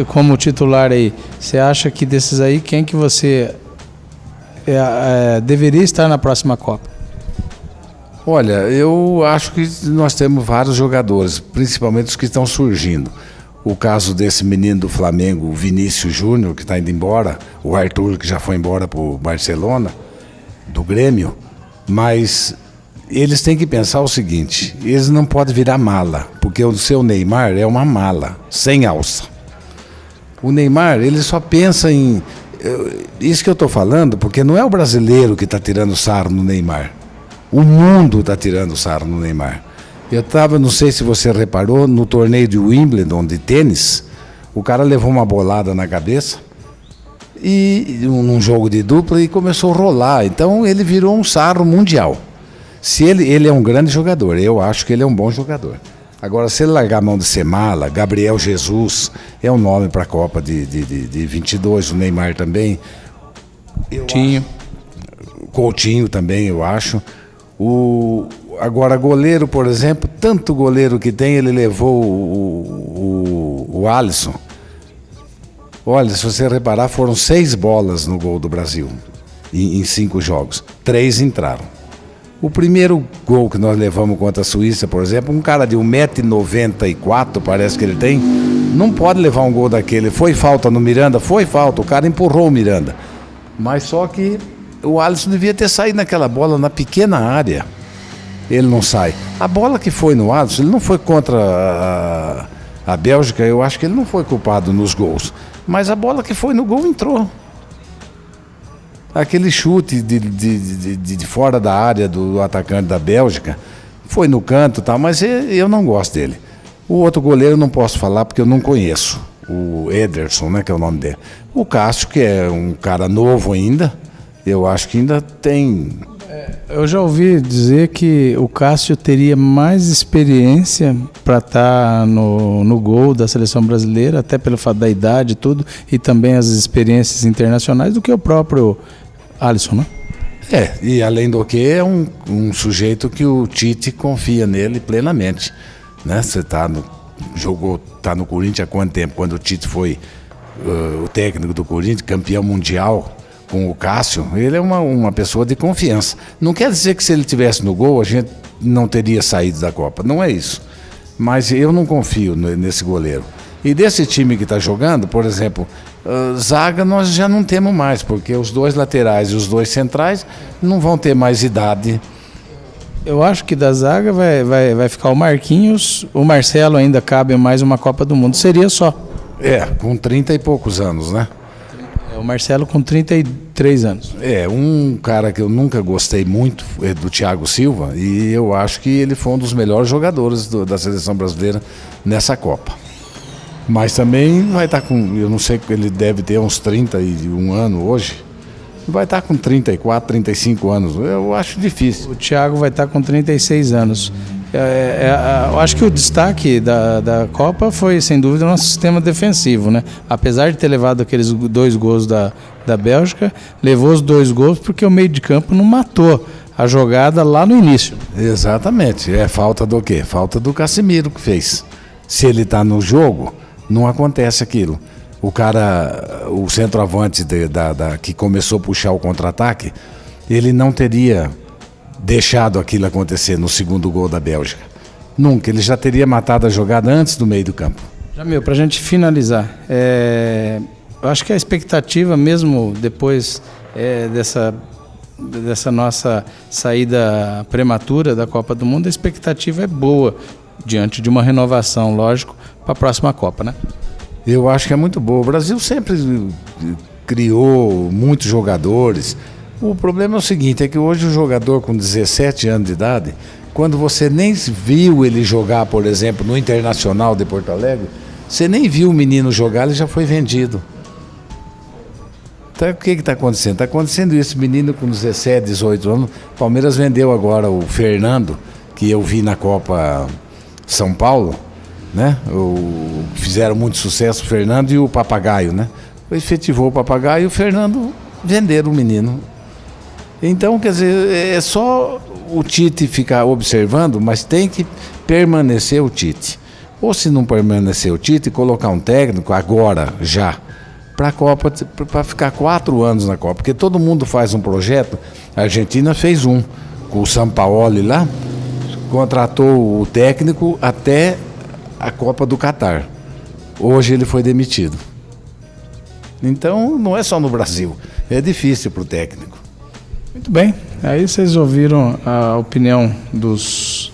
como titular aí. Você acha que desses aí, quem que você deveria estar na próxima Copa? Olha, eu acho que nós temos vários jogadores, principalmente os que estão surgindo. O caso desse menino do Flamengo, o Vinícius Júnior, que está indo embora, o Arthur, que já foi embora para o Barcelona, do Grêmio, mas eles têm que pensar o seguinte: eles não podem virar mala, porque o seu Neymar é uma mala, sem alça. O Neymar, ele só pensa em... Isso que eu estou falando, porque não é o brasileiro que está tirando sarro no Neymar. O mundo está tirando sarro no Neymar. Eu estava, não sei se você reparou, no torneio de Wimbledon de tênis, o cara levou uma bolada na cabeça, e num jogo de dupla, e começou a rolar. Então ele virou um sarro mundial. Se ele é um grande jogador, eu acho que ele é um bom jogador. Agora, se ele largar a mão de ser mala, Gabriel Jesus é um nome para a Copa de 22, o Neymar também. Coutinho também, eu acho. Agora, goleiro, por exemplo, tanto goleiro que tem, ele levou o Alisson. Olha, se você reparar, foram 6 bolas no gol do Brasil, em 5 jogos. 3 entraram. O primeiro gol que nós levamos contra a Suíça, por exemplo, um cara de 1,94m, parece que ele tem, não pode levar um gol daquele. Foi falta no Miranda? Foi falta, o cara empurrou o Miranda. Mas só que o Alisson devia ter saído naquela bola na pequena área. Ele não sai. A bola que foi no Alisson, ele não foi contra a Bélgica, eu acho que ele não foi culpado nos gols. Mas a bola que foi no gol entrou. Aquele chute de fora da área do atacante da Bélgica foi no canto, tá, mas eu não gosto dele. O outro goleiro eu não posso falar porque eu não conheço. O Ederson, né, que é o nome dele. O Cássio, que é um cara novo ainda, eu acho que ainda tem... Eu já ouvi dizer que o Cássio teria mais experiência para estar no gol da seleção brasileira, até pelo fato da idade e tudo, e também as experiências internacionais, do que o próprio Alisson, né? E além do que é um sujeito que o Tite confia nele plenamente, né? Você tá no Corinthians há quanto tempo? Quando o Tite foi o técnico do Corinthians, campeão mundial com o Cássio, ele é uma pessoa de confiança. Não quer dizer que se ele estivesse no gol a gente não teria saído da Copa, não é isso. Mas eu não confio nesse goleiro. E desse time que está jogando, por exemplo, zaga nós já não temos mais, porque os 2 laterais e os 2 centrais não vão ter mais idade. Eu acho que da zaga vai ficar o Marquinhos, o Marcelo ainda cabe mais uma Copa do Mundo, seria só. Com 30 e poucos anos, né? O Marcelo com 33 anos. Um cara que eu nunca gostei muito é do Thiago Silva, e eu acho que ele foi um dos melhores jogadores da seleção brasileira nessa Copa. Mas também vai estar com, eu não sei, ele deve ter uns 31 anos hoje, vai estar com 34, 35 anos, eu acho difícil. O Thiago vai estar com 36 anos. Eu acho que o destaque da Copa foi, sem dúvida, o nosso sistema defensivo, né? Apesar de ter levado aqueles 2 gols da Bélgica, levou os 2 gols porque o meio de campo não matou a jogada lá no início. Exatamente. Falta do quê? Falta do Casemiro que fez. Se ele está no jogo, não acontece aquilo. O cara, o centroavante que começou a puxar o contra-ataque, ele não teria deixado aquilo acontecer no segundo gol da Bélgica. Nunca, ele já teria matado a jogada antes do meio do campo. Jamil, para a gente finalizar, eu acho que a expectativa mesmo depois dessa nossa saída prematura da Copa do Mundo, a expectativa é boa, diante de uma renovação, lógico, para a próxima Copa, né? Eu acho que é muito boa. O Brasil sempre criou muitos jogadores. O problema é o seguinte, é que hoje o jogador com 17 anos de idade, quando você nem viu ele jogar, por exemplo, no Internacional de Porto Alegre, você nem viu o menino jogar, ele já foi vendido. Então o que está acontecendo? Está acontecendo isso, menino com 17, 18 anos, o Palmeiras vendeu agora o Fernando, que eu vi na Copa São Paulo, né? Fizeram muito sucesso o Fernando e o Papagaio, né? Efetivou o Papagaio e o Fernando venderam o menino. Então, quer dizer, é só o Tite ficar observando, mas tem que permanecer o Tite. Ou se não permanecer o Tite, colocar um técnico agora, já, para a Copa, para ficar 4 anos na Copa. Porque todo mundo faz um projeto, a Argentina fez um, com o Sampaoli lá, contratou o técnico até a Copa do Catar. Hoje ele foi demitido. Então, não é só no Brasil, é difícil para o técnico. Muito bem, aí vocês ouviram a opinião dos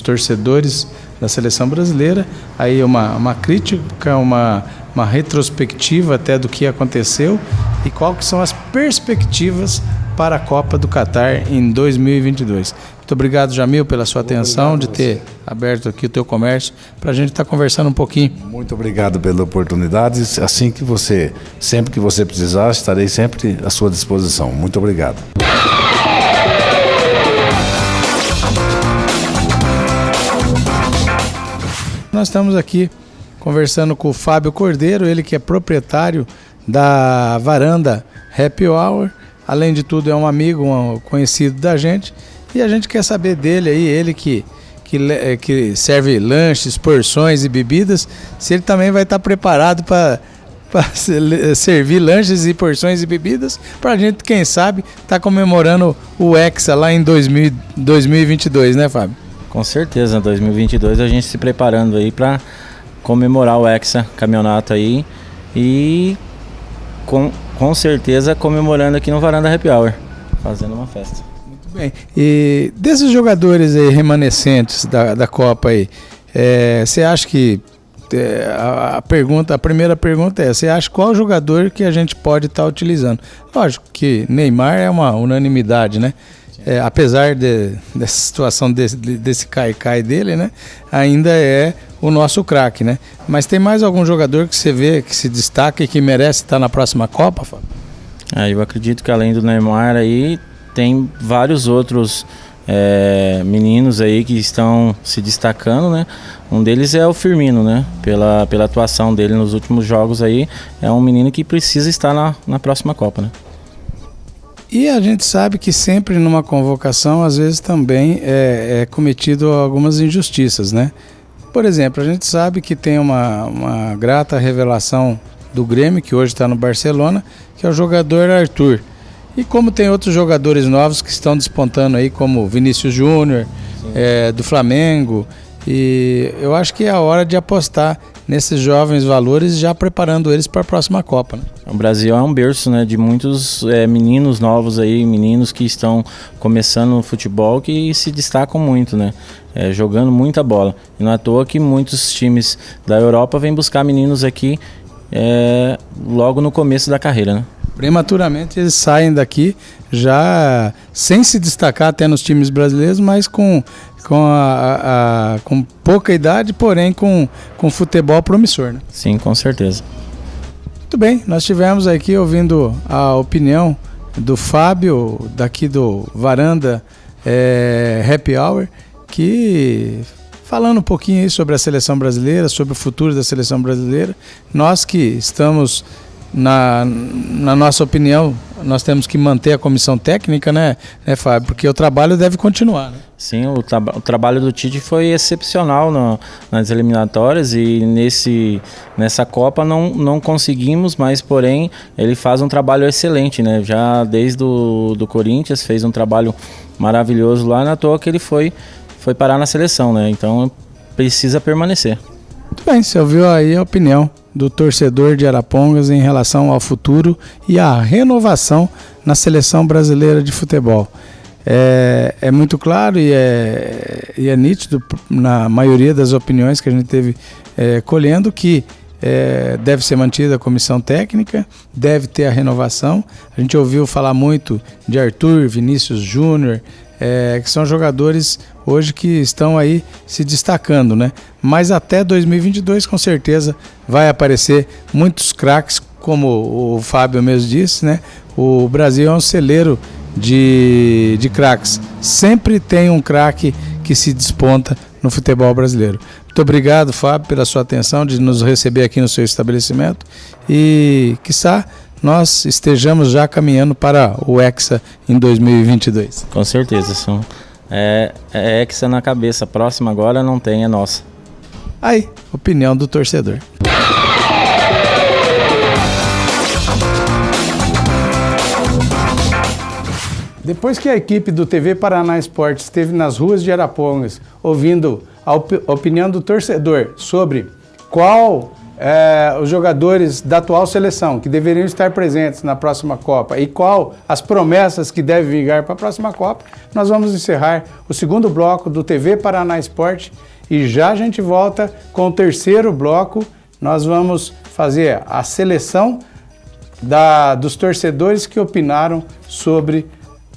torcedores da seleção brasileira, aí uma crítica, uma retrospectiva até do que aconteceu e qual que são as perspectivas para a Copa do Catar em 2022. Muito obrigado, Jamil, pela sua atenção, de ter aberto aqui o teu comércio para a gente estar conversando um pouquinho. Muito obrigado pela oportunidade. Assim que sempre que você precisar, estarei sempre à sua disposição. Muito obrigado. Nós estamos aqui conversando com o Fábio Cordeiro, ele que é proprietário da Varanda Happy Hour. Além de tudo, é um amigo, um conhecido da gente. E a gente quer saber dele aí, ele que serve lanches, porções e bebidas, se ele também vai estar preparado para servir lanches e porções e bebidas, para a gente, quem sabe, estar comemorando o Hexa lá em 2022, né, Fábio? Com certeza, em 2022 a gente se preparando aí para comemorar o Hexa Campeonato aí e com certeza comemorando aqui no Varanda Happy Hour, fazendo uma festa. Muito bem. E desses jogadores aí remanescentes da Copa aí, você acha que a primeira pergunta é, você acha qual jogador que a gente pode estar utilizando? Lógico que Neymar é uma unanimidade, né? Apesar dessa situação desse cai-cai dele, né? Ainda é o nosso craque, né? Mas tem mais algum jogador que você vê que se destaca e que merece estar na próxima Copa, Fábio? Eu acredito que além do Neymar aí, tem vários outros meninos aí que estão se destacando, né? Um deles é o Firmino, né? Pela atuação dele nos últimos jogos aí, é um menino que precisa estar na próxima Copa, né? E a gente sabe que sempre numa convocação, às vezes também é cometido algumas injustiças, né? Por exemplo, a gente sabe que tem uma grata revelação do Grêmio, que hoje está no Barcelona, que é o jogador Arthur. E como tem outros jogadores novos que estão despontando aí, como Vinícius Júnior, do Flamengo, e eu acho que é a hora de apostar nesses jovens valores, já preparando eles para a próxima Copa, né? O Brasil é um berço, né, de muitos meninos novos aí, meninos que estão começando no futebol que se destacam muito, né? Jogando muita bola. E não é à toa que muitos times da Europa vêm buscar meninos aqui logo no começo da carreira, né? Prematuramente eles saem daqui já sem se destacar até nos times brasileiros, mas com pouca idade, porém com futebol promissor, né? Sim, com certeza. Muito bem, nós tivemos aqui ouvindo a opinião do Fábio, daqui do Varanda Happy Hour, que falando um pouquinho aí sobre a seleção brasileira, sobre o futuro da seleção brasileira. Nós que estamos, na nossa opinião, nós temos que manter a comissão técnica, né, Fábio? Porque o trabalho deve continuar, né? Sim, o trabalho do Tite foi excepcional nas eliminatórias e nessa Copa não conseguimos, mas porém ele faz um trabalho excelente, né? Já desde do Corinthians fez um trabalho maravilhoso lá, na toa que ele foi parar na seleção, né? Então precisa permanecer. Muito bem, você ouviu aí a opinião do torcedor de Arapongas em relação ao futuro e à renovação na seleção brasileira de futebol. É muito claro e é nítido na maioria das opiniões que a gente teve colhendo que deve ser mantida a comissão técnica, deve ter a renovação. A gente ouviu falar muito de Arthur, Vinícius Júnior, que são jogadores hoje que estão aí se destacando, né? Mas até 2022 com certeza vai aparecer muitos craques, como o Fábio mesmo disse, né? O Brasil é um celeiro de craques. Sempre tem um craque que se desponta no futebol brasileiro. Muito obrigado, Fábio, pela sua atenção de nos receber aqui no seu estabelecimento e, quiçá, nós estejamos já caminhando para o Hexa em 2022. Com certeza, é Hexa na cabeça. A próxima agora não tem, é nossa. Aí, opinião do torcedor. Depois que a equipe do TV Paraná Esportes esteve nas ruas de Arapongas ouvindo a opinião do torcedor sobre qual os jogadores da atual seleção que deveriam estar presentes na próxima Copa e qual as promessas que devem vingar para a próxima Copa, nós vamos encerrar o segundo bloco do TV Paraná Esporte e já a gente volta com o terceiro bloco. Nós vamos fazer a seleção dos torcedores que opinaram sobre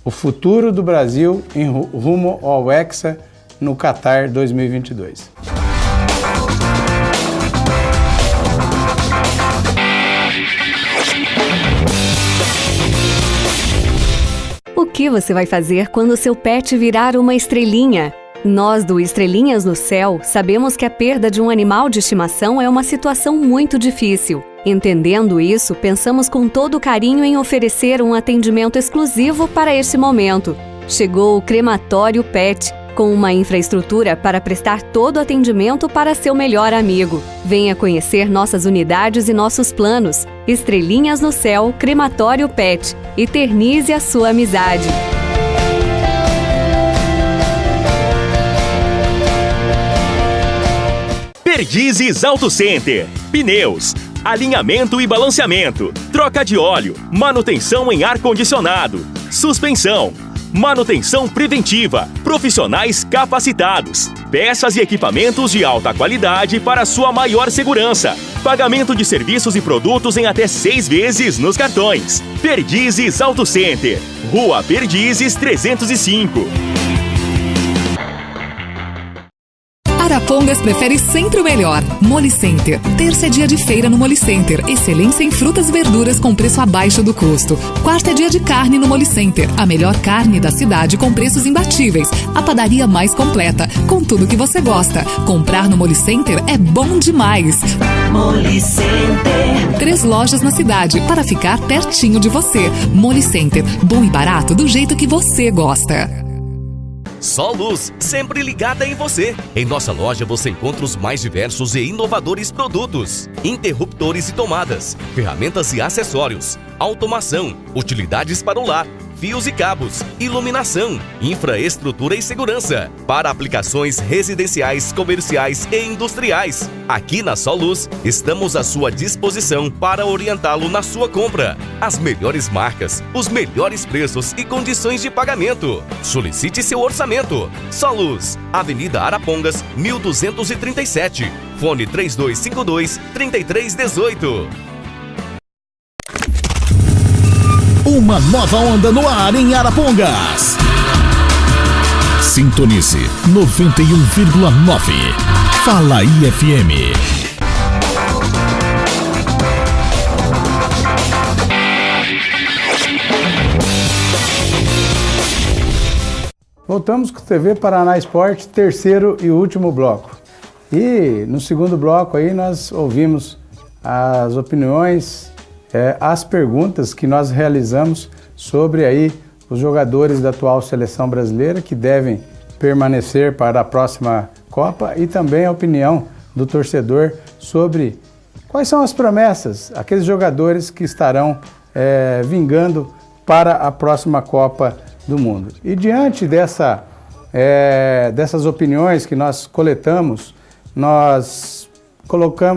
o futuro do Brasil em rumo ao Hexa no Qatar 2022. O que você vai fazer quando seu pet virar uma estrelinha? Nós do Estrelinhas no Céu sabemos que a perda de um animal de estimação é uma situação muito difícil. Entendendo isso, pensamos com todo carinho em oferecer um atendimento exclusivo para esse momento. Chegou o Crematório Pet, com uma infraestrutura para prestar todo o atendimento para seu melhor amigo. Venha conhecer nossas unidades e nossos planos. Estrelinhas no Céu, Crematório Pet. Eternize a sua amizade. Perdizes Auto Center. Pneus, alinhamento e balanceamento, troca de óleo, manutenção em ar-condicionado, suspensão, manutenção preventiva, profissionais capacitados, peças e equipamentos de alta qualidade para sua maior segurança, pagamento de serviços e produtos em até 6 vezes nos cartões. Perdizes Auto Center, Rua Perdizes 305. Arapongas prefere sempre o melhor. Molicenter. Terça é dia de feira no Molicenter. Excelência em frutas e verduras com preço abaixo do custo. Quarta é dia de carne no Molicenter. A melhor carne da cidade com preços imbatíveis. A padaria mais completa, com tudo que você gosta. Comprar no Molicenter é bom demais. Molicenter. 3 lojas na cidade para ficar pertinho de você. Molicenter. Bom e barato do jeito que você gosta. Só Luz, sempre ligada em você. Em nossa loja você encontra os mais diversos e inovadores produtos. Interruptores e tomadas, ferramentas e acessórios, automação, utilidades para o lar, fios e cabos, iluminação, infraestrutura e segurança, para aplicações residenciais, comerciais e industriais. Aqui na Só Luz, estamos à sua disposição para orientá-lo na sua compra. As melhores marcas, os melhores preços e condições de pagamento. Solicite seu orçamento. Só Luz, Avenida Arapongas, 1237. Fone 3252-3318. Uma nova onda no ar em Arapongas. Sintonize 91,9. Fala aí FM. Voltamos com o TV Paraná Esporte, terceiro e último bloco. E no segundo bloco aí nós ouvimos as opiniões, as perguntas que nós realizamos sobre aí os jogadores da atual seleção brasileira que devem permanecer para a próxima Copa e também a opinião do torcedor sobre quais são as promessas, aqueles jogadores que estarão vingando para a próxima Copa do Mundo. E diante dessas opiniões que nós coletamos, nós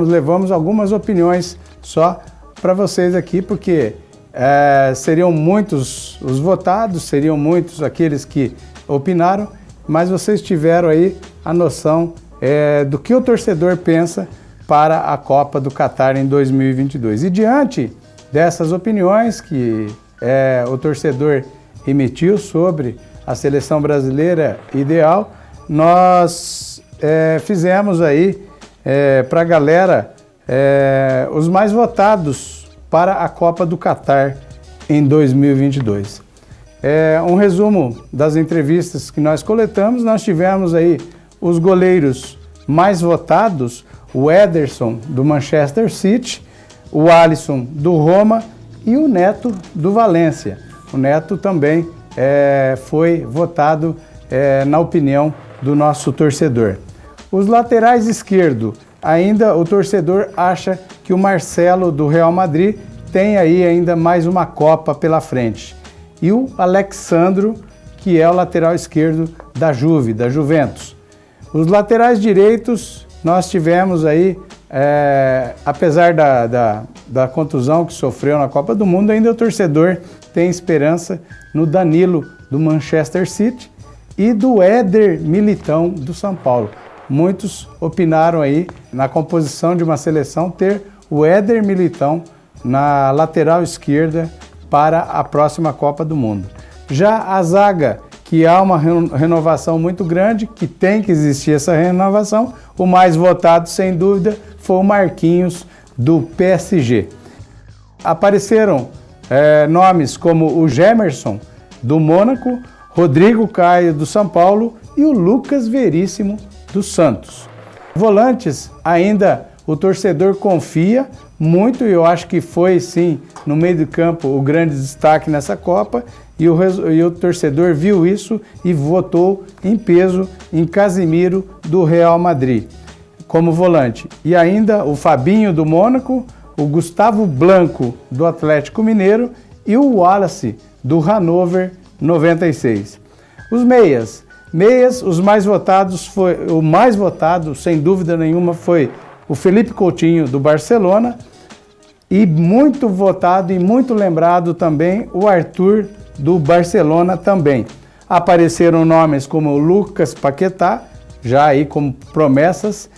levamos algumas opiniões só para vocês aqui, porque seriam muitos os votados, seriam muitos aqueles que opinaram, mas vocês tiveram aí a noção do que o torcedor pensa para a Copa do Qatar em 2022. E diante dessas opiniões que o torcedor emitiu sobre a seleção brasileira ideal, nós fizemos aí para a galera os mais votados para a Copa do Qatar em 2022. Um resumo das entrevistas que nós coletamos, nós tivemos aí os goleiros mais votados, o Ederson do Manchester City, o Alisson do Roma e o Neto do Valência. O Neto também foi votado na opinião do nosso torcedor. Os laterais esquerdo, ainda o torcedor acha que o Marcelo do Real Madrid tem aí ainda mais uma Copa pela frente. E o Alexandro, que é o lateral esquerdo da Juventus. Os laterais direitos, nós tivemos aí, apesar da contusão que sofreu na Copa do Mundo, ainda o torcedor tem esperança no Danilo do Manchester City e do Éder Militão do São Paulo. Muitos opinaram aí na composição de uma seleção ter o Éder Militão na lateral esquerda para a próxima Copa do Mundo. Já a zaga, que há uma renovação muito grande, que tem que existir essa renovação, o mais votado, sem dúvida, foi o Marquinhos do PSG. Apareceram nomes como o Gemerson do Mônaco, Rodrigo Caio do São Paulo e o Lucas Veríssimo do Santos. Volantes, ainda o torcedor confia muito, e eu acho que foi sim no meio do campo o grande destaque nessa Copa, e o torcedor viu isso e votou em peso em Casemiro do Real Madrid como volante. E ainda o Fabinho do Mônaco, o Gustavo Blanco do Atlético Mineiro e o Wallace do Hannover 96. Os meias, os mais votados o mais votado, sem dúvida nenhuma, foi o Felipe Coutinho do Barcelona, e muito votado e muito lembrado também o Arthur do Barcelona também. Apareceram nomes como o Lucas Paquetá, já aí como promessas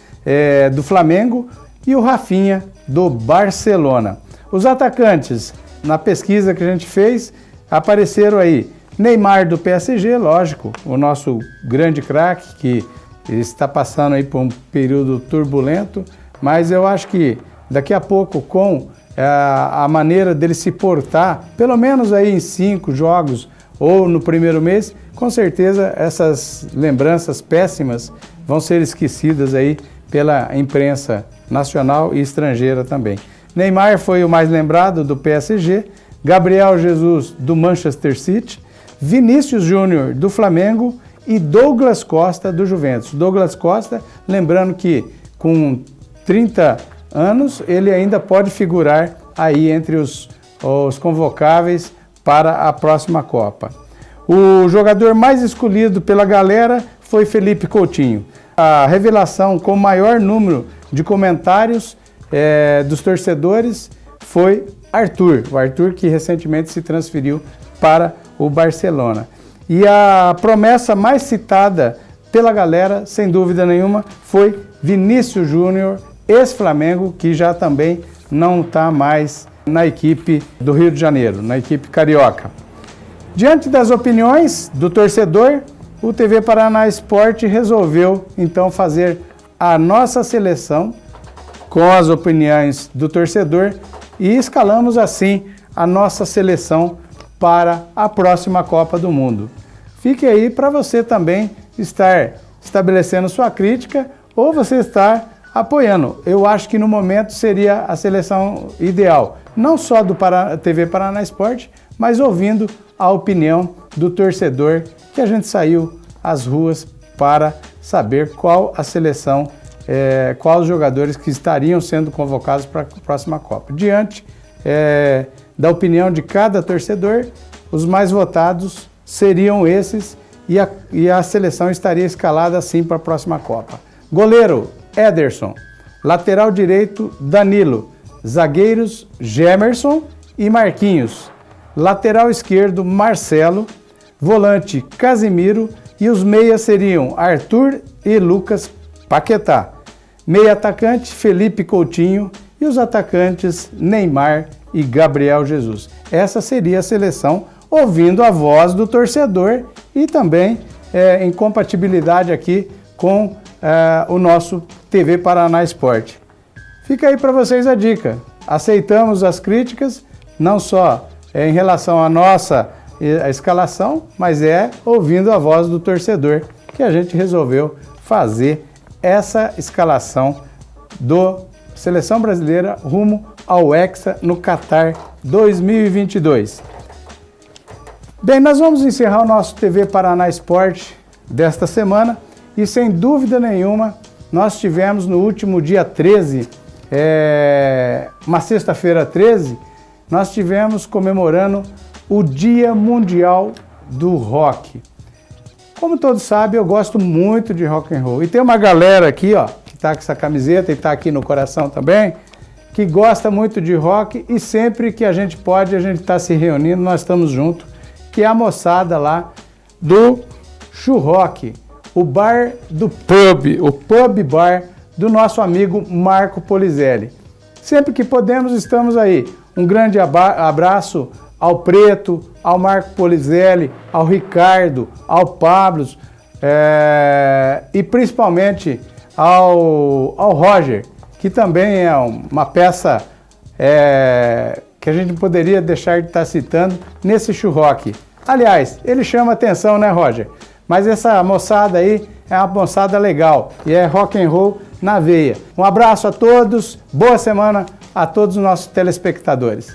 do Flamengo, e o Rafinha do Barcelona. Os atacantes, na pesquisa que a gente fez, apareceram aí Neymar do PSG, lógico, o nosso grande craque, que está passando aí por um período turbulento, mas eu acho que daqui a pouco, com a maneira dele se portar, pelo menos aí em 5 jogos ou no primeiro mês, com certeza essas lembranças péssimas vão ser esquecidas aí pela imprensa nacional e estrangeira também. Neymar foi o mais lembrado do PSG, Gabriel Jesus do Manchester City, Vinícius Júnior do Flamengo e Douglas Costa do Juventus. Douglas Costa, lembrando que com 30 anos ele ainda pode figurar aí entre os convocáveis para a próxima Copa. O jogador mais escolhido pela galera foi Felipe Coutinho. A revelação com o maior número de comentários dos torcedores foi Arthur, o Arthur que recentemente se transferiu para o Barcelona. E a promessa mais citada pela galera, sem dúvida nenhuma, foi Vinícius Júnior, ex-Flamengo, que já também não está mais na equipe do Rio de Janeiro, na equipe carioca. Diante das opiniões do torcedor, o TV Paraná Esporte resolveu então fazer a nossa seleção com as opiniões do torcedor e escalamos assim a nossa seleção para a próxima Copa do Mundo. Fique aí para você também estar estabelecendo sua crítica ou você estar apoiando. Eu acho que no momento seria a seleção ideal, não só do TV Paraná Esporte, mas ouvindo a opinião do torcedor, que a gente saiu às ruas para saber qual a seleção, quais os jogadores que estariam sendo convocados para a próxima Copa. Diante da opinião de cada torcedor, os mais votados seriam esses e a seleção estaria escalada assim para a próxima Copa. Goleiro, Ederson. Lateral direito, Danilo. Zagueiros, Gemerson e Marquinhos. Lateral esquerdo, Marcelo. Volante, Casemiro. E os meias seriam Arthur e Lucas Paquetá. Meia atacante, Felipe Coutinho. E os atacantes, Neymar e Gabriel Jesus. Essa seria a seleção, ouvindo a voz do torcedor e também em compatibilidade aqui com o nosso TV Paraná Esporte. Fica aí para vocês a dica. Aceitamos as críticas, não só em relação à nossa escalação, mas ouvindo a voz do torcedor que a gente resolveu fazer essa escalação do Seleção Brasileira rumo ao Hexa no Qatar 2022. Bem, nós vamos encerrar o nosso TV Paraná Esporte desta semana e, sem dúvida nenhuma, nós tivemos no último dia 13, uma sexta-feira 13, nós tivemos comemorando o Dia Mundial do Rock. Como todos sabem, eu gosto muito de rock and roll. E tem uma galera aqui, ó, que está com essa camiseta e está aqui no coração também, que gosta muito de rock e sempre que a gente pode, a gente está se reunindo, nós estamos juntos, que é a moçada lá do Churrock, o bar do pub, o pub bar do nosso amigo Marco Polizelli. Sempre que podemos, estamos aí. Um grande abraço ao Preto, ao Marco Polizelli, ao Ricardo, ao Pablo e principalmente ao Roger, que também é uma peça que a gente não poderia deixar de estar citando nesse Churrock. Aliás, ele chama atenção, né, Roger? Mas essa moçada aí é uma moçada legal e é rock and roll na veia. Um abraço a todos, boa semana a todos os nossos telespectadores.